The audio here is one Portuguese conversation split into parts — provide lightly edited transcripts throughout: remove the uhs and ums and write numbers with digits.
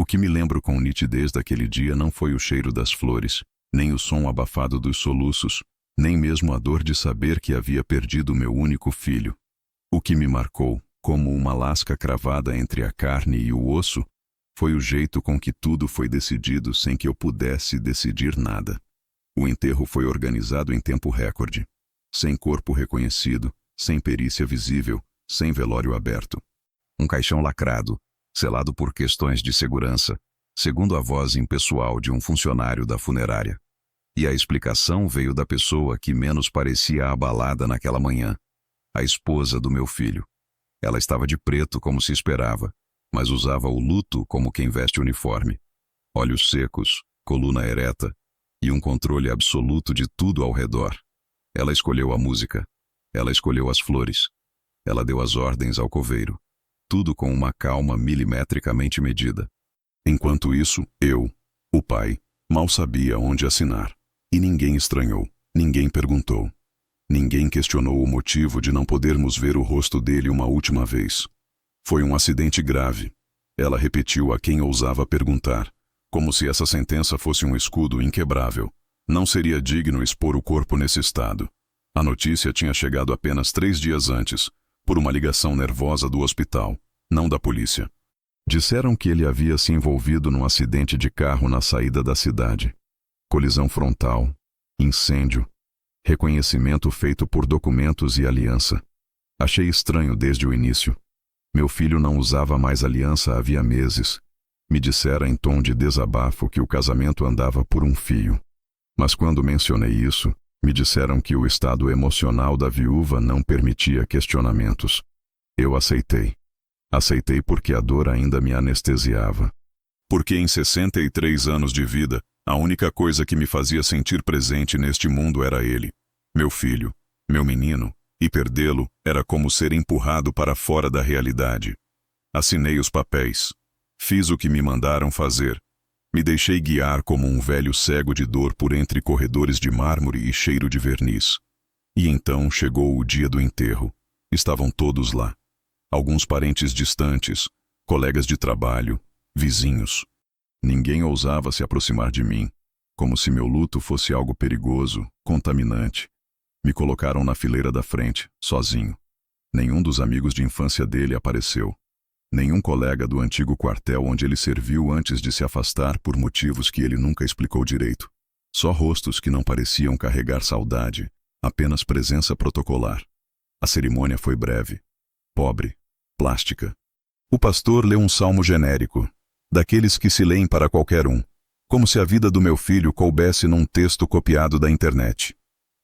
O que me lembro com nitidez daquele dia não foi o cheiro das flores, nem o som abafado dos soluços, nem mesmo a dor de saber que havia perdido meu único filho. O que me marcou, como uma lasca cravada entre a carne e o osso, foi o jeito com que tudo foi decidido sem que eu pudesse decidir nada. O enterro foi organizado em tempo recorde, sem corpo reconhecido, sem perícia visível, sem velório aberto. Um caixão lacrado, selado por questões de segurança, segundo a voz impessoal de um funcionário da funerária. E a explicação veio da pessoa que menos parecia abalada naquela manhã, a esposa do meu filho. Ela estava de preto como se esperava, mas usava o luto como quem veste uniforme. Olhos secos, coluna ereta e um controle absoluto de tudo ao redor. Ela escolheu a música. Ela escolheu as flores. Ela deu as ordens ao coveiro. Tudo com uma calma milimetricamente medida. Enquanto isso, eu, o pai, mal sabia onde assinar. E ninguém estranhou, ninguém perguntou. Ninguém questionou o motivo de não podermos ver o rosto dele uma última vez. Foi um acidente grave. Ela repetiu a quem ousava perguntar, como se essa sentença fosse um escudo inquebrável. Não seria digno expor o corpo nesse estado. A notícia tinha chegado apenas 3 dias antes, por uma ligação nervosa do hospital, não da polícia. Disseram que ele havia se envolvido num acidente de carro na saída da cidade. Colisão frontal, incêndio, reconhecimento feito por documentos e aliança. Achei estranho desde o início. Meu filho não usava mais aliança havia meses. Me dissera em tom de desabafo que o casamento andava por um fio. Mas quando mencionei isso, me disseram que o estado emocional da viúva não permitia questionamentos. Eu aceitei. Aceitei porque a dor ainda me anestesiava. Porque em 63 anos de vida, a única coisa que me fazia sentir presente neste mundo era ele, meu filho, meu menino, e perdê-lo era como ser empurrado para fora da realidade. Assinei os papéis. Fiz o que me mandaram fazer. Me deixei guiar como um velho cego de dor por entre corredores de mármore e cheiro de verniz. E então chegou o dia do enterro. Estavam todos lá. Alguns parentes distantes, colegas de trabalho, vizinhos. Ninguém ousava se aproximar de mim, como se meu luto fosse algo perigoso, contaminante. Me colocaram na fileira da frente, sozinho. Nenhum dos amigos de infância dele apareceu. Nenhum colega do antigo quartel onde ele serviu antes de se afastar por motivos que ele nunca explicou direito. Só rostos que não pareciam carregar saudade, apenas presença protocolar. A cerimônia foi breve, pobre, plástica. O pastor leu um salmo genérico, daqueles que se leem para qualquer um, como se a vida do meu filho coubesse num texto copiado da internet.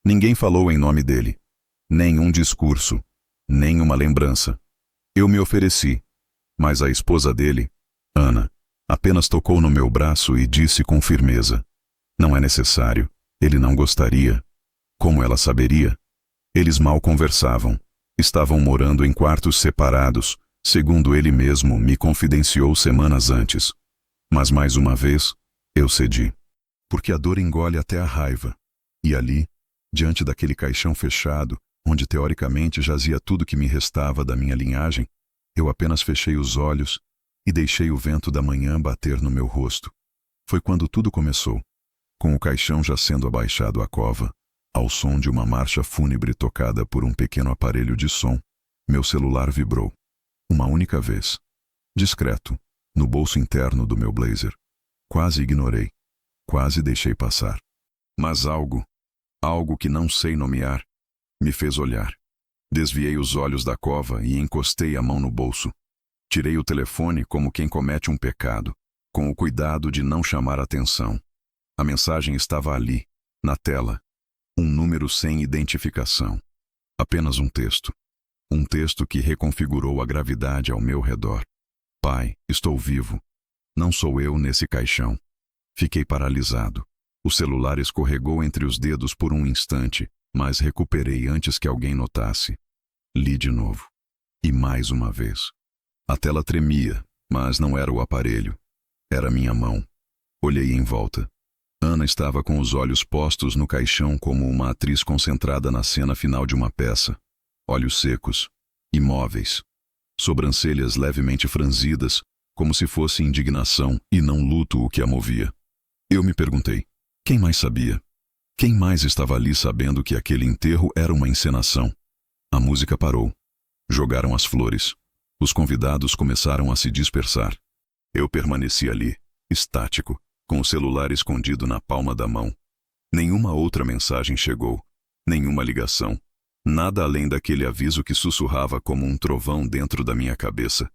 Ninguém falou em nome dele, nem um discurso, nem uma lembrança. Eu me ofereci, mas a esposa dele, Ana, apenas tocou no meu braço e disse com firmeza: "Não é necessário, ele não gostaria." Como ela saberia? Eles mal conversavam. Estavam morando em quartos separados, segundo ele mesmo me confidenciou semanas antes. Mas mais uma vez, eu cedi. Porque a dor engole até a raiva. E ali, diante daquele caixão fechado, onde teoricamente jazia tudo que me restava da minha linhagem, eu apenas fechei os olhos e deixei o vento da manhã bater no meu rosto. Foi quando tudo começou, com o caixão já sendo abaixado à cova, ao som de uma marcha fúnebre tocada por um pequeno aparelho de som. Meu celular vibrou. Uma única vez. Discreto, no bolso interno do meu blazer. Quase ignorei. Quase deixei passar. Mas algo que não sei nomear, me fez olhar. Desviei os olhos da cova e encostei a mão no bolso. Tirei o telefone como quem comete um pecado, com o cuidado de não chamar atenção. A mensagem estava ali, na tela. Um número sem identificação. Apenas um texto. Um texto que reconfigurou a gravidade ao meu redor. Pai, estou vivo. Não sou eu nesse caixão. Fiquei paralisado. O celular escorregou entre os dedos por um instante, mas recuperei antes que alguém notasse. Li de novo. E mais uma vez. A tela tremia, mas não era o aparelho. Era minha mão. Olhei em volta. Ana estava com os olhos postos no caixão como uma atriz concentrada na cena final de uma peça. Olhos secos, imóveis, sobrancelhas levemente franzidas, como se fosse indignação e não luto o que a movia. Eu me perguntei, quem mais sabia? Quem mais estava ali sabendo que aquele enterro era uma encenação? A música parou. Jogaram as flores. Os convidados começaram a se dispersar. Eu permaneci ali, estático, com o celular escondido na palma da mão. Nenhuma outra mensagem chegou, nenhuma ligação, nada além daquele aviso que sussurrava como um trovão dentro da minha cabeça.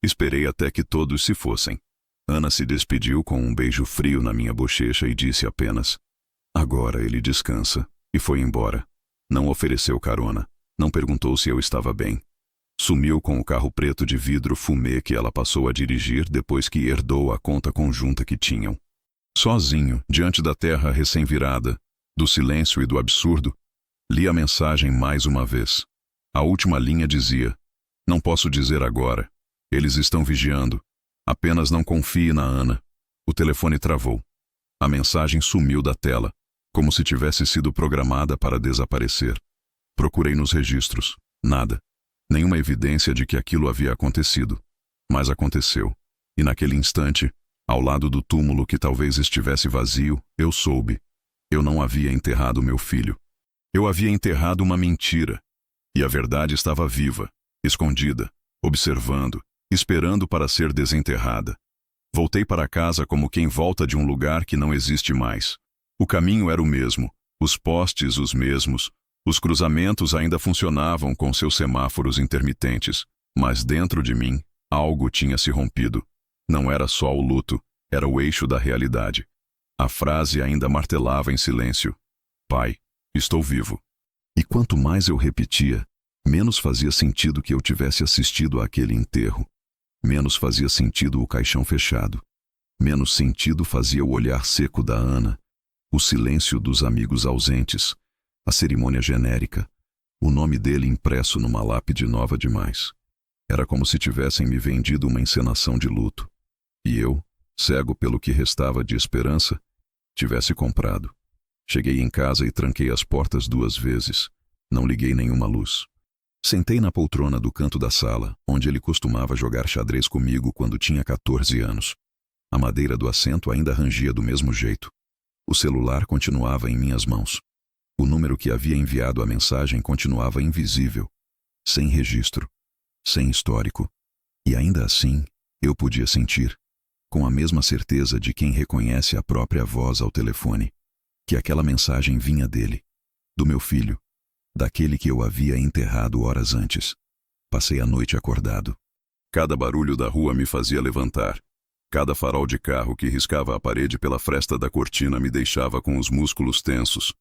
Esperei até que todos se fossem. Ana se despediu com um beijo frio na minha bochecha e disse apenas: "Agora ele descansa", e foi embora. Não ofereceu carona, não perguntou se eu estava bem. Sumiu com o carro preto de vidro fumê que ela passou a dirigir depois que herdou a conta conjunta que tinham. Sozinho, diante da terra recém-virada, do silêncio e do absurdo, li a mensagem mais uma vez. A última linha dizia: "Não posso dizer agora. Eles estão vigiando. Apenas não confie na Ana." O telefone travou. A mensagem sumiu da tela, como se tivesse sido programada para desaparecer. Procurei nos registros. Nada. Nenhuma evidência de que aquilo havia acontecido. Mas aconteceu. E naquele instante, ao lado do túmulo que talvez estivesse vazio, eu soube. Eu não havia enterrado meu filho. Eu havia enterrado uma mentira. E a verdade estava viva, escondida, observando, esperando para ser desenterrada. Voltei para casa como quem volta de um lugar que não existe mais. O caminho era o mesmo, os postes os mesmos, os cruzamentos ainda funcionavam com seus semáforos intermitentes, mas dentro de mim, algo tinha se rompido. Não era só o luto, era o eixo da realidade. A frase ainda martelava em silêncio: "Pai, estou vivo." E quanto mais eu repetia, menos fazia sentido que eu tivesse assistido àquele enterro. Menos fazia sentido o caixão fechado. Menos sentido fazia o olhar seco da Ana, o silêncio dos amigos ausentes, a cerimônia genérica, o nome dele impresso numa lápide nova demais. Era como se tivessem me vendido uma encenação de luto. E eu, cego pelo que restava de esperança, tivesse comprado. Cheguei em casa e tranquei as portas 2 vezes. Não liguei nenhuma luz. Sentei na poltrona do canto da sala, onde ele costumava jogar xadrez comigo quando tinha 14 anos. A madeira do assento ainda rangia do mesmo jeito. O celular continuava em minhas mãos. O número que havia enviado a mensagem continuava invisível, sem registro, sem histórico. E ainda assim, eu podia sentir, com a mesma certeza de quem reconhece a própria voz ao telefone, que aquela mensagem vinha dele, do meu filho, daquele que eu havia enterrado horas antes. Passei a noite acordado. Cada barulho da rua me fazia levantar. Cada farol de carro que riscava a parede pela fresta da cortina me deixava com os músculos tensos.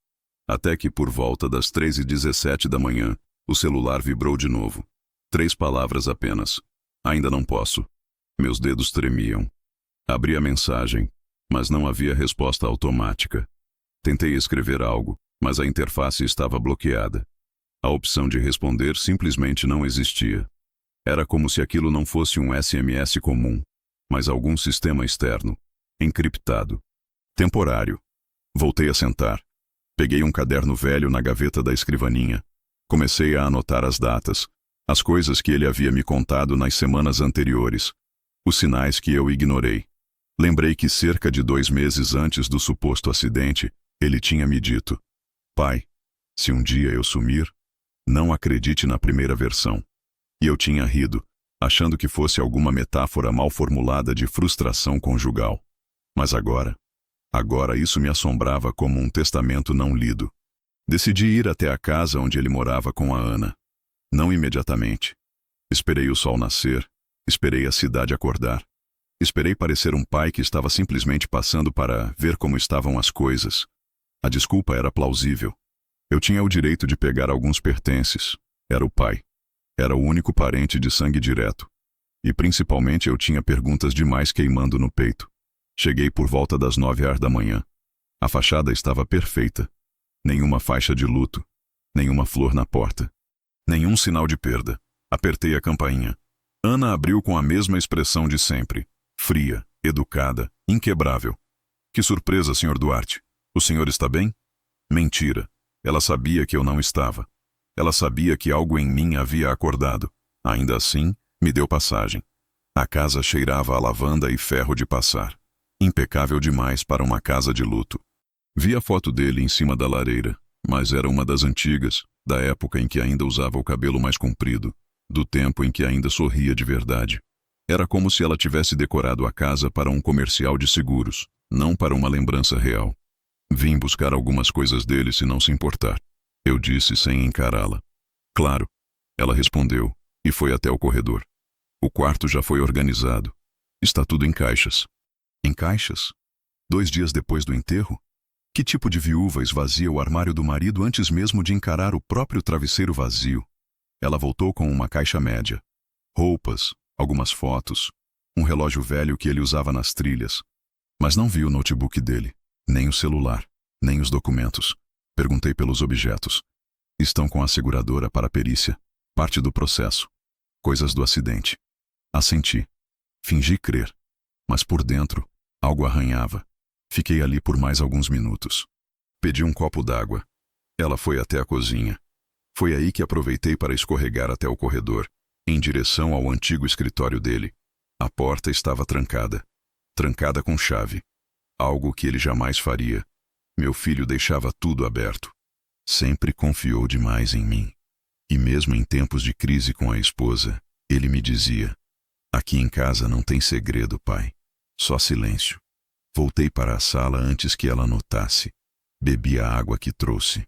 Até que, por volta das 3h17 da manhã, o celular vibrou de novo. 3 palavras apenas. "Ainda não posso." Meus dedos tremiam. Abri a mensagem, mas não havia resposta automática. Tentei escrever algo, mas a interface estava bloqueada. A opção de responder simplesmente não existia. Era como se aquilo não fosse um SMS comum, mas algum sistema externo, encriptado, temporário. Voltei a sentar. Peguei um caderno velho na gaveta da escrivaninha. Comecei a anotar as datas, as coisas que ele havia me contado nas semanas anteriores, os sinais que eu ignorei. Lembrei que cerca de 2 meses antes do suposto acidente, ele tinha me dito: "Pai, se um dia eu sumir, não acredite na primeira versão." E eu tinha rido, achando que fosse alguma metáfora mal formulada de frustração conjugal. Mas agora isso me assombrava como um testamento não lido. Decidi ir até a casa onde ele morava com a Ana. Não imediatamente. Esperei o sol nascer, esperei a cidade acordar. Esperei parecer um pai que estava simplesmente passando para ver como estavam as coisas. A desculpa era plausível. Eu tinha o direito de pegar alguns pertences. Era o pai. Era o único parente de sangue direto. E principalmente eu tinha perguntas demais queimando no peito. Cheguei por volta das 9h da manhã. A fachada estava perfeita. Nenhuma faixa de luto. Nenhuma flor na porta. Nenhum sinal de perda. Apertei a campainha. Ana abriu com a mesma expressão de sempre. Fria, educada, inquebrável. "Que surpresa, Sr. Duarte. O senhor está bem?" Mentira. Ela sabia que eu não estava. Ela sabia que algo em mim havia acordado. Ainda assim, me deu passagem. A casa cheirava a lavanda e ferro de passar. Impecável demais para uma casa de luto. Vi a foto dele em cima da lareira, mas era uma das antigas, da época em que ainda usava o cabelo mais comprido, do tempo em que ainda sorria de verdade. Era como se ela tivesse decorado a casa para um comercial de seguros, não para uma lembrança real. Vim buscar algumas coisas dele se não se importar. Eu disse sem encará-la. Claro. Ela respondeu, e foi até o corredor. O quarto já foi organizado. Está tudo em caixas. Em caixas? 2 dias depois do enterro? Que tipo de viúva esvazia o armário do marido antes mesmo de encarar o próprio travesseiro vazio? Ela voltou com uma caixa média. Roupas, algumas fotos, um relógio velho que ele usava nas trilhas. Mas não vi o notebook dele, nem o celular, nem os documentos. Perguntei pelos objetos. Estão com a seguradora para a perícia. Parte do processo. Coisas do acidente. Assenti. Fingi crer. Mas por dentro, algo arranhava. Fiquei ali por mais alguns minutos. Pedi um copo d'água. Ela foi até a cozinha. Foi aí que aproveitei para escorregar até o corredor, em direção ao antigo escritório dele. A porta estava trancada. Trancada com chave. Algo que ele jamais faria. Meu filho deixava tudo aberto. Sempre confiou demais em mim. E mesmo em tempos de crise com a esposa, ele me dizia: aqui em casa não tem segredo, pai. Só silêncio. Voltei para a sala antes que ela notasse. Bebi a água que trouxe.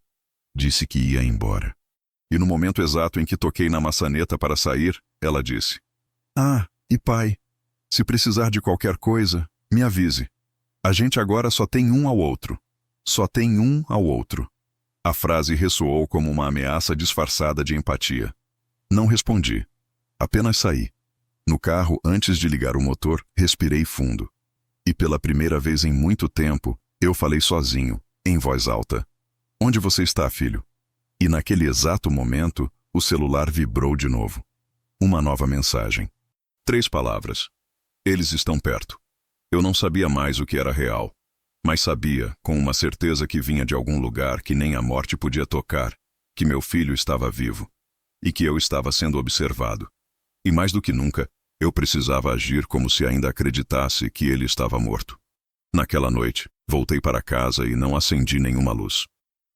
Disse que ia embora. E no momento exato em que toquei na maçaneta para sair, ela disse: ah, e pai, se precisar de qualquer coisa, me avise. A gente agora só tem um ao outro. Só tem um ao outro. A frase ressoou como uma ameaça disfarçada de empatia. Não respondi. Apenas saí. No carro, antes de ligar o motor, respirei fundo. E pela primeira vez em muito tempo, eu falei sozinho, em voz alta: onde você está, filho? E naquele exato momento, o celular vibrou de novo. Uma nova mensagem. 3 palavras. Eles estão perto. Eu não sabia mais o que era real. Mas sabia, com uma certeza que vinha de algum lugar que nem a morte podia tocar, que meu filho estava vivo. E que eu estava sendo observado. E mais do que nunca, eu precisava agir como se ainda acreditasse que ele estava morto. Naquela noite, voltei para casa e não acendi nenhuma luz.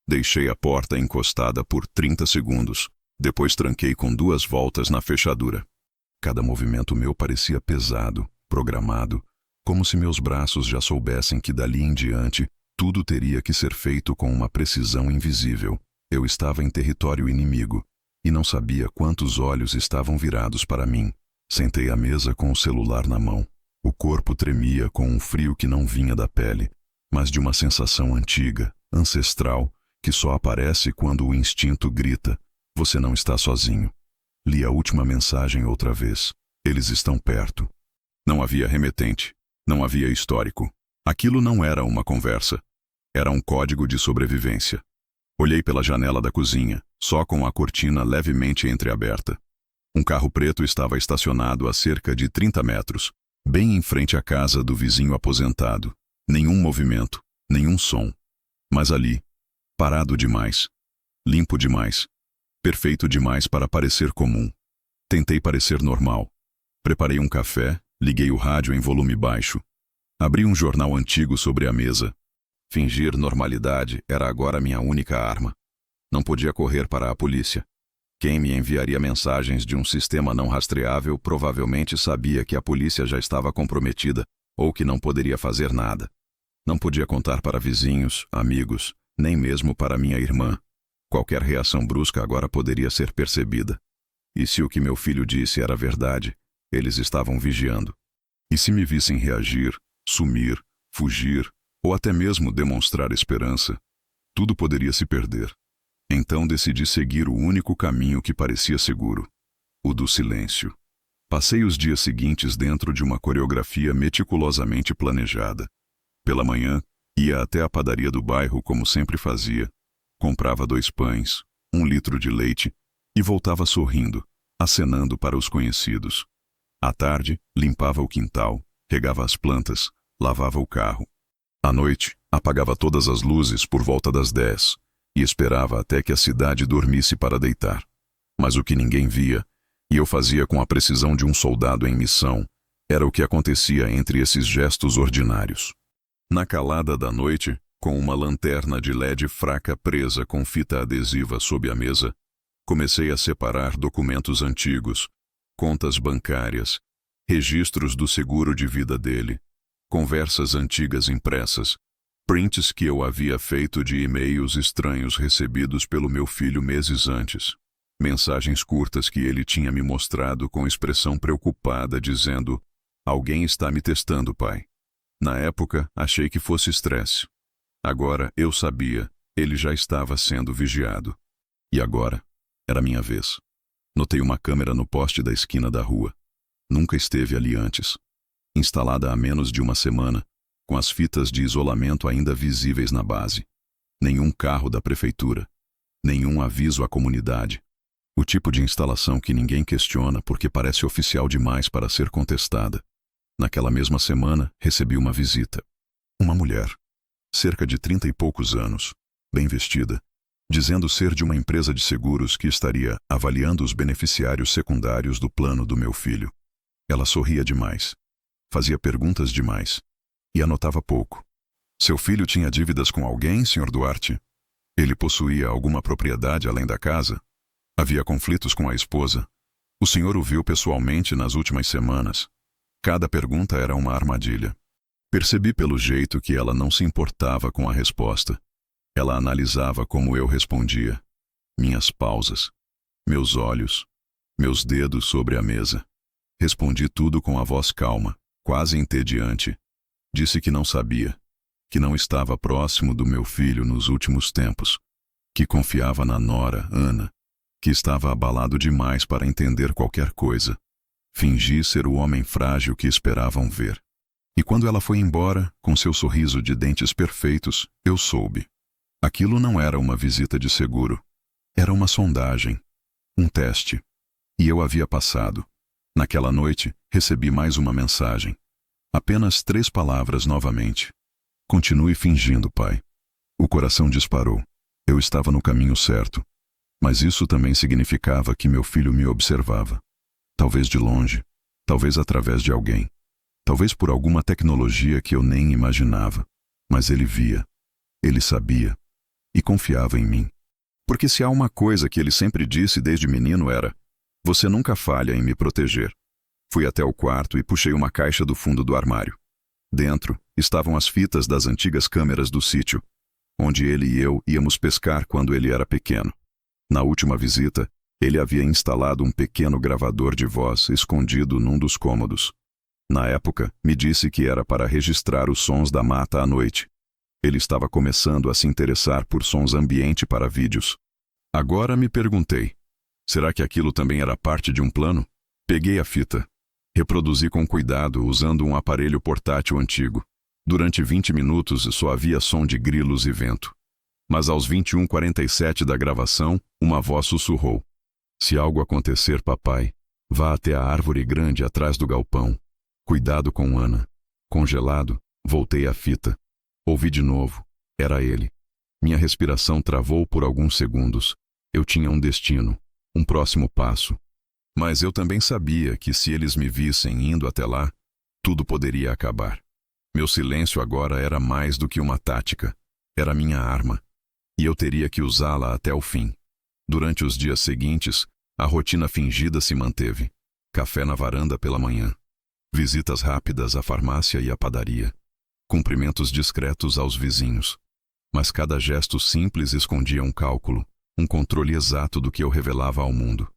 Deixei a porta encostada por 30 segundos, depois tranquei com 2 voltas na fechadura. Cada movimento meu parecia pesado, programado, como se meus braços já soubessem que dali em diante tudo teria que ser feito com uma precisão invisível. Eu estava em território inimigo e não sabia quantos olhos estavam virados para mim. Sentei à mesa com o celular na mão. O corpo tremia com um frio que não vinha da pele, mas de uma sensação antiga, ancestral, que só aparece quando o instinto grita: você não está sozinho. Li a última mensagem outra vez. Eles estão perto. Não havia remetente. Não havia histórico. Aquilo não era uma conversa. Era um código de sobrevivência. Olhei pela janela da cozinha, só com a cortina levemente entreaberta. Um carro preto estava estacionado a cerca de 30 metros, bem em frente à casa do vizinho aposentado. Nenhum movimento, nenhum som. Mas ali, parado demais, limpo demais, perfeito demais para parecer comum. Tentei parecer normal. Preparei um café, liguei o rádio em volume baixo. Abri um jornal antigo sobre a mesa. Fingir normalidade era agora minha única arma. Não podia correr para a polícia. Quem me enviaria mensagens de um sistema não rastreável provavelmente sabia que a polícia já estava comprometida ou que não poderia fazer nada. Não podia contar para vizinhos, amigos, nem mesmo para minha irmã. Qualquer reação brusca agora poderia ser percebida. E se o que meu filho disse era verdade, eles estavam vigiando. E se me vissem reagir, sumir, fugir, ou até mesmo demonstrar esperança, tudo poderia se perder. Então decidi seguir o único caminho que parecia seguro, o do silêncio. Passei os dias seguintes dentro de uma coreografia meticulosamente planejada. Pela manhã, ia até a padaria do bairro como sempre fazia. Comprava 2 pães, 1 litro de leite e voltava sorrindo, acenando para os conhecidos. À tarde, limpava o quintal, regava as plantas, lavava o carro. À noite, apagava todas as luzes por volta das 10 e esperava até que a cidade dormisse para deitar. Mas o que ninguém via, e eu fazia com a precisão de um soldado em missão, Era o que acontecia entre esses gestos ordinários. Na calada da noite, com uma lanterna de LED fraca presa com fita adesiva sob a mesa, comecei a separar documentos antigos, contas bancárias, registros do seguro de vida dele, conversas antigas impressas, prints que eu havia feito de e-mails estranhos recebidos pelo meu filho meses antes, mensagens curtas que ele tinha me mostrado com expressão preocupada dizendo: "Alguém está me testando, pai." Na época, achei que fosse estresse. Agora, eu sabia, ele já estava sendo vigiado. E agora, era minha vez. Notei uma câmera no poste da esquina da rua. Nunca esteve ali antes. Instalada há menos de uma semana, com as fitas de isolamento ainda visíveis na base. Nenhum carro da prefeitura. Nenhum aviso à comunidade. O tipo de instalação que ninguém questiona porque parece oficial demais para ser contestada. Naquela mesma semana, recebi uma visita. Uma mulher, cerca de 30 e poucos anos, bem vestida, dizendo ser de uma empresa de seguros que estaria avaliando os beneficiários secundários do plano do meu filho. Ela sorria demais, fazia perguntas demais e anotava pouco. Seu filho tinha dívidas com alguém, Sr. Duarte? Ele possuía alguma propriedade além da casa? Havia conflitos com a esposa? O senhor o viu pessoalmente nas últimas semanas? Cada pergunta era uma armadilha. Percebi pelo jeito que ela não se importava com a resposta. Ela analisava como eu respondia. Minhas pausas, meus olhos, meus dedos sobre a mesa. Respondi tudo com a voz calma, quase entediante. Disse que não sabia, que não estava próximo do meu filho nos últimos tempos, que confiava na nora, Ana, que estava abalado demais para entender qualquer coisa. Fingi ser o homem frágil que esperavam ver. E quando ela foi embora, com seu sorriso de dentes perfeitos, eu soube. Aquilo não era uma visita de seguro. Era uma sondagem. Um teste. E eu havia passado. Naquela noite, recebi mais uma mensagem. Apenas 3 palavras novamente. Continue fingindo, pai. O coração disparou. Eu estava no caminho certo. Mas isso também significava que meu filho me observava. Talvez de longe. Talvez através de alguém. Talvez por alguma tecnologia que eu nem imaginava. Mas ele via. Ele sabia. E confiava em mim. Porque se há uma coisa que ele sempre disse desde menino era: "Você nunca falha em me proteger." Fui até o quarto e puxei uma caixa do fundo do armário. Dentro estavam as fitas das antigas câmeras do sítio, onde ele e eu íamos pescar quando ele era pequeno. Na última visita, ele havia instalado um pequeno gravador de voz escondido num dos cômodos. Na época, me disse que era para registrar os sons da mata à noite. Ele estava começando a se interessar por sons ambiente para vídeos. Agora me perguntei, será que aquilo também era parte de um plano? Peguei a fita. Reproduzi com cuidado usando um aparelho portátil antigo. Durante 20 minutos só havia som de grilos e vento. Mas aos 21:47 da gravação, uma voz sussurrou: "Se algo acontecer, papai, vá até a árvore grande atrás do galpão. Cuidado com Ana." Congelado, voltei à fita. Ouvi de novo. Era ele. Minha respiração travou por alguns segundos. Eu tinha um destino, um próximo passo. Mas eu também sabia que se eles me vissem indo até lá, tudo poderia acabar. Meu silêncio agora era mais do que uma tática. Era minha arma. E eu teria que usá-la até o fim. Durante os dias seguintes, a rotina fingida se manteve. Café na varanda pela manhã. Visitas rápidas à farmácia e à padaria. Cumprimentos discretos aos vizinhos. Mas cada gesto simples escondia um cálculo, um controle exato do que eu revelava ao mundo.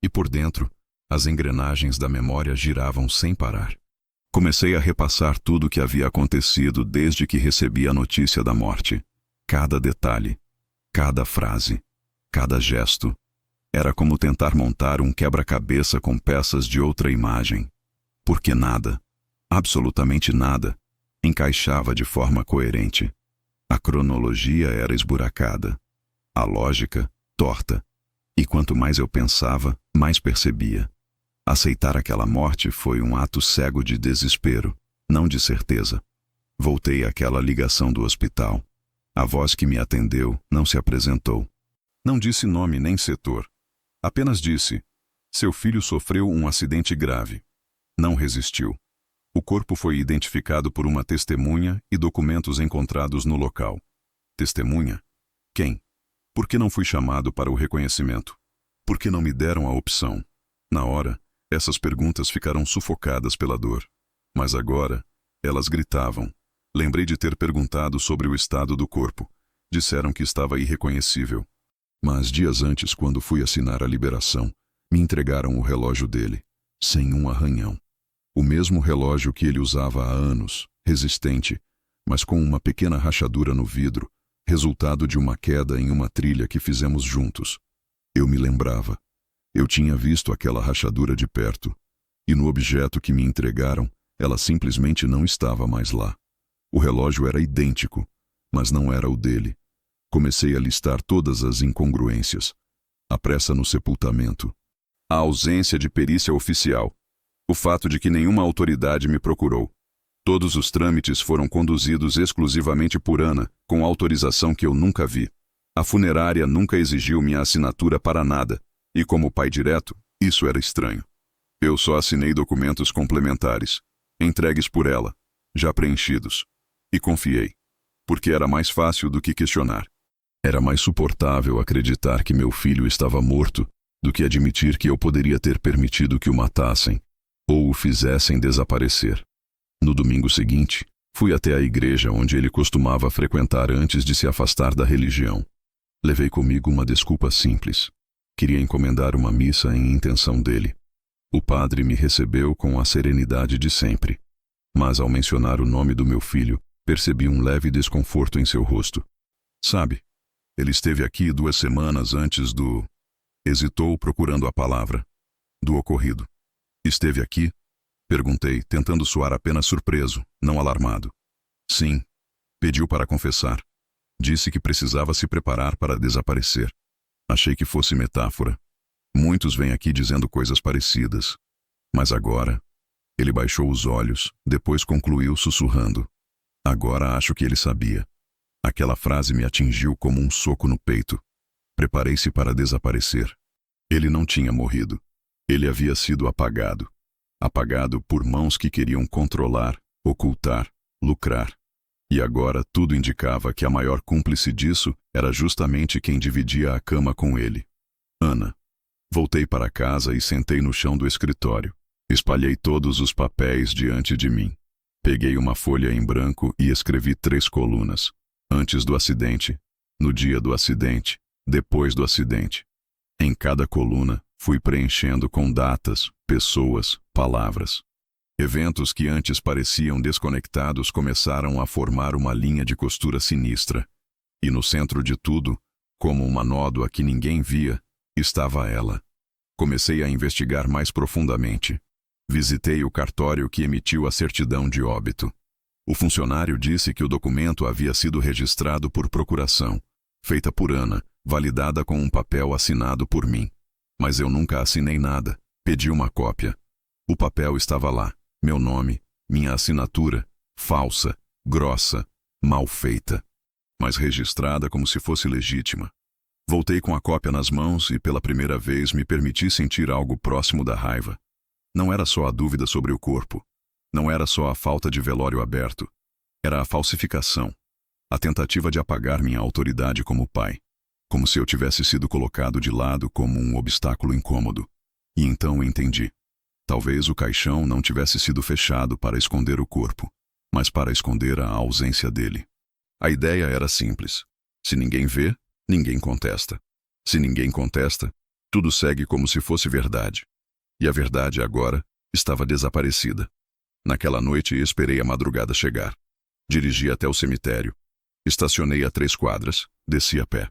E por dentro, as engrenagens da memória giravam sem parar. Comecei a repassar tudo o que havia acontecido desde que recebi a notícia da morte. Cada detalhe, cada frase, cada gesto. Era como tentar montar um quebra-cabeça com peças de outra imagem. Porque nada, absolutamente nada, encaixava de forma coerente. A cronologia era esburacada. A lógica, torta. E quanto mais eu pensava, mais percebia. Aceitar aquela morte foi um ato cego de desespero, não de certeza. Voltei àquela ligação do hospital. A voz que me atendeu não se apresentou. Não disse nome nem setor. Apenas disse: "Seu filho sofreu um acidente grave. Não resistiu. O corpo foi identificado por uma testemunha e documentos encontrados no local. Testemunha? Quem? Por que não fui chamado para o reconhecimento? Por que não me deram a opção? Na hora, essas perguntas ficaram sufocadas pela dor. Mas agora, elas gritavam. Lembrei de ter perguntado sobre o estado do corpo. Disseram que estava irreconhecível. Mas dias antes, quando fui assinar a liberação, me entregaram o relógio dele, sem um arranhão. O mesmo relógio que ele usava há anos, resistente, mas com uma pequena rachadura no vidro, resultado de uma queda em uma trilha que fizemos juntos. Eu me lembrava. Eu tinha visto aquela rachadura de perto, e no objeto que me entregaram, ela simplesmente não estava mais lá. O relógio era idêntico, mas não era o dele. Comecei a listar todas as incongruências. A pressa no sepultamento. A ausência de perícia oficial. O fato de que nenhuma autoridade me procurou. Todos os trâmites foram conduzidos exclusivamente por Ana, com autorização que eu nunca vi. A funerária nunca exigiu minha assinatura para nada, e como pai direto, isso era estranho. Eu só assinei documentos complementares, entregues por ela, já preenchidos. E confiei, porque era mais fácil do que questionar. Era mais suportável acreditar que meu filho estava morto do que admitir que eu poderia ter permitido que o matassem ou o fizessem desaparecer. No domingo seguinte, fui até a igreja onde ele costumava frequentar antes de se afastar da religião. Levei comigo uma desculpa simples. Queria encomendar uma missa em intenção dele. O padre me recebeu com a serenidade de sempre. Mas ao mencionar o nome do meu filho, percebi um leve desconforto em seu rosto. Sabe, ele esteve aqui 2 semanas antes do... Hesitou procurando a palavra. Do ocorrido. Esteve aqui? Perguntei, tentando soar apenas surpreso, não alarmado. Sim. Pediu para confessar. Disse que precisava se preparar para desaparecer. Achei que fosse metáfora. Muitos vêm aqui dizendo coisas parecidas. Mas agora... Ele baixou os olhos, depois concluiu sussurrando. Agora acho que ele sabia. Aquela frase me atingiu como um soco no peito. Preparei-se para desaparecer. Ele não tinha morrido. Ele havia sido apagado. Apagado por mãos que queriam controlar, ocultar, lucrar. E agora tudo indicava que a maior cúmplice disso era justamente quem dividia a cama com ele. Ana. Voltei para casa e sentei no chão do escritório. Espalhei todos os papéis diante de mim. Peguei uma folha em branco e escrevi 3 colunas. Antes do acidente, no dia do acidente, depois do acidente. Em cada coluna, fui preenchendo com datas, pessoas, palavras. Eventos que antes pareciam desconectados começaram a formar uma linha de costura sinistra. E no centro de tudo, como uma nódoa que ninguém via, estava ela. Comecei a investigar mais profundamente. Visitei o cartório que emitiu a certidão de óbito. O funcionário disse que o documento havia sido registrado por procuração, feita por Ana, validada com um papel assinado por mim. Mas eu nunca assinei nada. Pedi uma cópia. O papel estava lá. Meu nome, minha assinatura, falsa, grossa, mal feita, mas registrada como se fosse legítima. Voltei com a cópia nas mãos e pela primeira vez me permiti sentir algo próximo da raiva. Não era só a dúvida sobre o corpo. Não era só a falta de velório aberto. Era a falsificação. A tentativa de apagar minha autoridade como pai. Como se eu tivesse sido colocado de lado como um obstáculo incômodo. E então entendi. Talvez o caixão não tivesse sido fechado para esconder o corpo, mas para esconder a ausência dele. A ideia era simples. Se ninguém vê, ninguém contesta. Se ninguém contesta, tudo segue como se fosse verdade. E a verdade agora estava desaparecida. Naquela noite esperei a madrugada chegar. Dirigi até o cemitério. Estacionei a 3 quadras, desci a pé.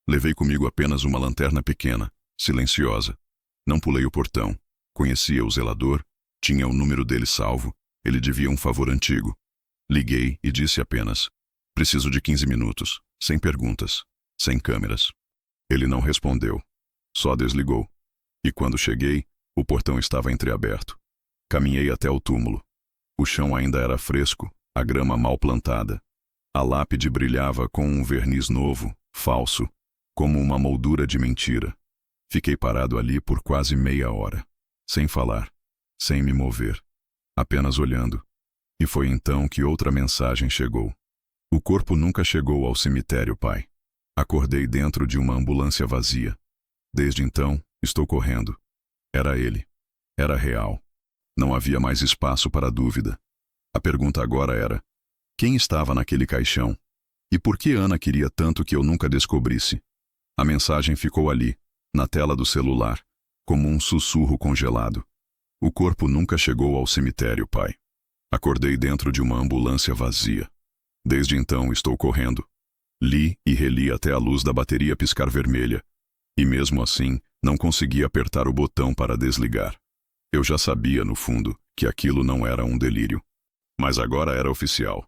Levei comigo apenas uma lanterna pequena, silenciosa. Não pulei o portão. Conhecia o zelador, tinha o número dele salvo, ele devia um favor antigo. Liguei e disse apenas: preciso de 15 minutos, sem perguntas, sem câmeras. Ele não respondeu, só desligou. E quando cheguei, o portão estava entreaberto. Caminhei até o túmulo. O chão ainda era fresco, a grama mal plantada. A lápide brilhava com um verniz novo, falso, como uma moldura de mentira. Fiquei parado ali por quase meia hora. Sem falar, sem me mover. apenas olhando. E foi então que outra mensagem chegou. O corpo nunca chegou ao cemitério, pai. Acordei dentro de uma ambulância vazia. Desde então, estou correndo. Era ele. Era real. Não havia mais espaço para dúvida. A pergunta agora era: quem estava naquele caixão? E por que Ana queria tanto que eu nunca descobrisse? A mensagem ficou ali, na tela do celular, como um sussurro congelado. O corpo nunca chegou ao cemitério, pai. Acordei dentro de uma ambulância vazia. Desde então estou correndo. Li e reli até a luz da bateria piscar vermelha. E mesmo assim, não consegui apertar o botão para desligar. Eu já sabia, no fundo, que aquilo não era um delírio. Mas agora era oficial.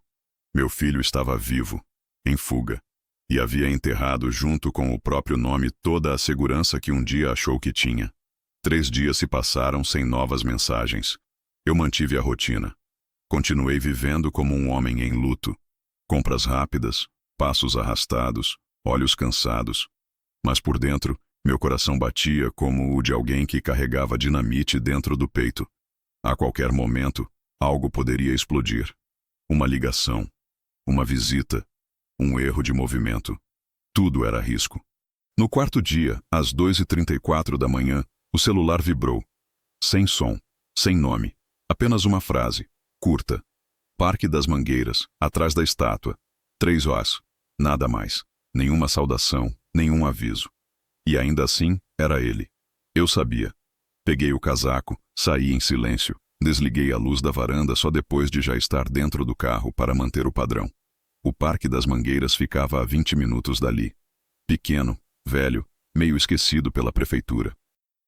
Meu filho estava vivo, em fuga, e havia enterrado junto com o próprio nome toda a segurança que um dia achou que tinha. 3 dias se passaram sem novas mensagens. Eu mantive a rotina. Continuei vivendo como um homem em luto. Compras rápidas, passos arrastados, olhos cansados. Mas por dentro, meu coração batia como o de alguém que carregava dinamite dentro do peito. A qualquer momento, algo poderia explodir. Uma ligação, uma visita, um erro de movimento. Tudo era risco. No quarto dia, às 2h34 da manhã, o celular vibrou. Sem som, sem nome, apenas uma frase, curta. Parque das Mangueiras, atrás da estátua. 3 horas. Nada mais. Nenhuma saudação, nenhum aviso. E ainda assim, era ele. Eu sabia. Peguei o casaco, saí em silêncio, desliguei a luz da varanda só depois de já estar dentro do carro para manter o padrão. O Parque das Mangueiras ficava a 20 minutos dali. Pequeno, velho, meio esquecido pela prefeitura.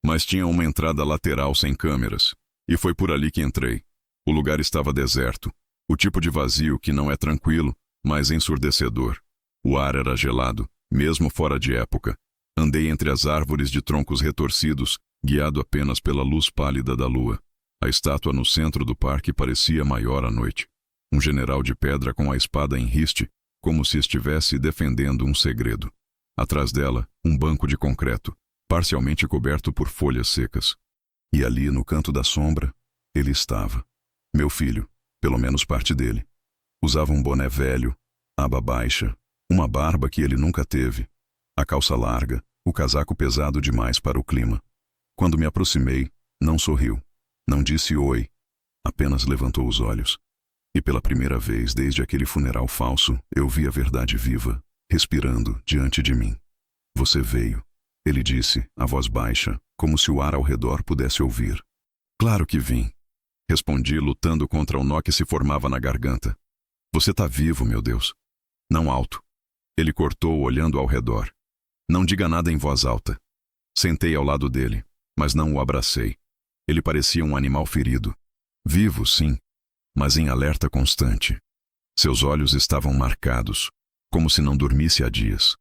Mas tinha uma entrada lateral sem câmeras, e foi por ali que entrei. O lugar estava deserto, o tipo de vazio que não é tranquilo, mas ensurdecedor. O ar era gelado, mesmo fora de época. Andei entre as árvores de troncos retorcidos, guiado apenas pela luz pálida da lua. A estátua no centro do parque parecia maior à noite. Um general de pedra com a espada em riste, como se estivesse defendendo um segredo. Atrás dela, um banco de concreto, parcialmente coberto por folhas secas. E ali, no canto da sombra, ele estava. Meu filho, pelo menos parte dele. Usava um boné velho, aba baixa, uma barba que ele nunca teve, a calça larga, o casaco pesado demais para o clima. Quando me aproximei, não sorriu, não disse oi, apenas levantou os olhos. E pela primeira vez desde aquele funeral falso, eu vi a verdade viva, respirando diante de mim. Você veio, ele disse, a voz baixa, como se o ar ao redor pudesse ouvir. Claro que vim. Respondi, lutando contra o nó que se formava na garganta. Você tá vivo, meu Deus. Não alto. Ele cortou, olhando ao redor. Não diga nada em voz alta. Sentei ao lado dele, mas não o abracei. Ele parecia um animal ferido. Vivo, sim, mas em alerta constante. Seus olhos estavam marcados, como se não dormisse há dias.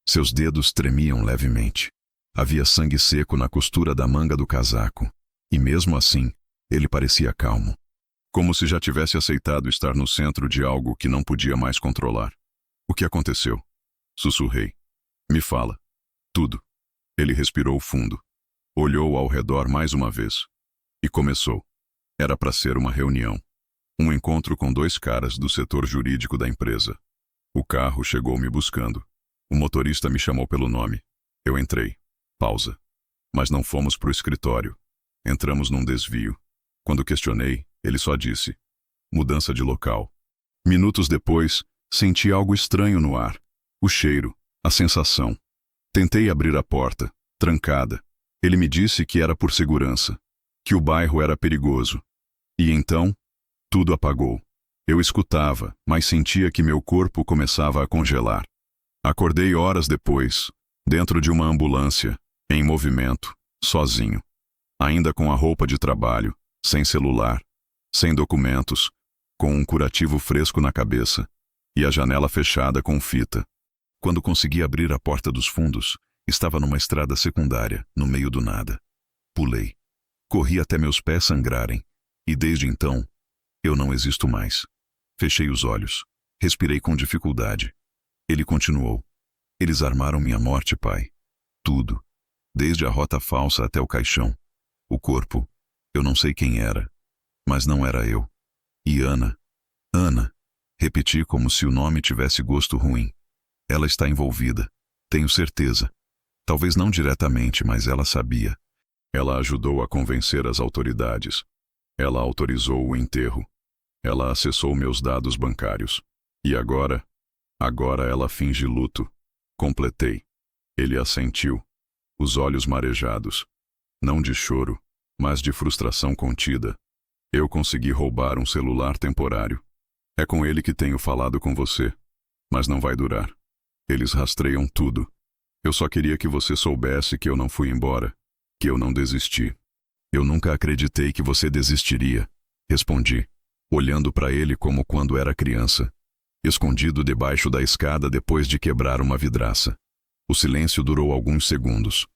Seus dedos tremiam levemente. Havia sangue seco na costura da manga do casaco. E mesmo assim, ele parecia calmo. Como se já tivesse aceitado estar no centro de algo que não podia mais controlar. O que aconteceu? Sussurrei. Me fala. Tudo. Ele respirou fundo. Olhou ao redor mais uma vez. E começou. Era para ser uma reunião. Um encontro com 2 caras do setor jurídico da empresa. O carro chegou me buscando. O motorista me chamou pelo nome. Eu entrei. Pausa. Mas não fomos pro escritório. Entramos num desvio. Quando questionei, ele só disse: mudança de local. Minutos depois, senti algo estranho no ar. O cheiro, a sensação. Tentei abrir a porta, trancada. Ele me disse que era por segurança, que o bairro era perigoso. E então, tudo apagou. Eu escutava, mas sentia que meu corpo começava a congelar. Acordei horas depois, dentro de uma ambulância, em movimento, sozinho. Ainda com a roupa de trabalho, sem celular, sem documentos, com um curativo fresco na cabeça e a janela fechada com fita. Quando consegui abrir a porta dos fundos, estava numa estrada secundária, no meio do nada. Pulei. Corri até meus pés sangrarem, e desde então, eu não existo mais. Fechei os olhos. Respirei com dificuldade. Ele continuou. Eles armaram minha morte, pai. Tudo. Desde a rota falsa até o caixão. O corpo, eu não sei quem era. Mas não era eu. E Ana. Ana. Repeti como se o nome tivesse gosto ruim. Ela está envolvida. Tenho certeza. Talvez não diretamente, mas ela sabia. Ela ajudou a convencer as autoridades. Ela autorizou o enterro. Ela acessou meus dados bancários. E agora? Agora ela finge luto. Completei. Ele assentiu. Os olhos marejados. Não de choro, mas de frustração contida. Eu consegui roubar um celular temporário. É com ele que tenho falado com você. Mas não vai durar. Eles rastreiam tudo. Eu só queria que você soubesse que eu não fui embora. Que eu não desisti. Eu nunca acreditei que você desistiria. Respondi, olhando para ele como quando era criança. Escondido debaixo da escada depois de quebrar uma vidraça. O silêncio durou alguns segundos.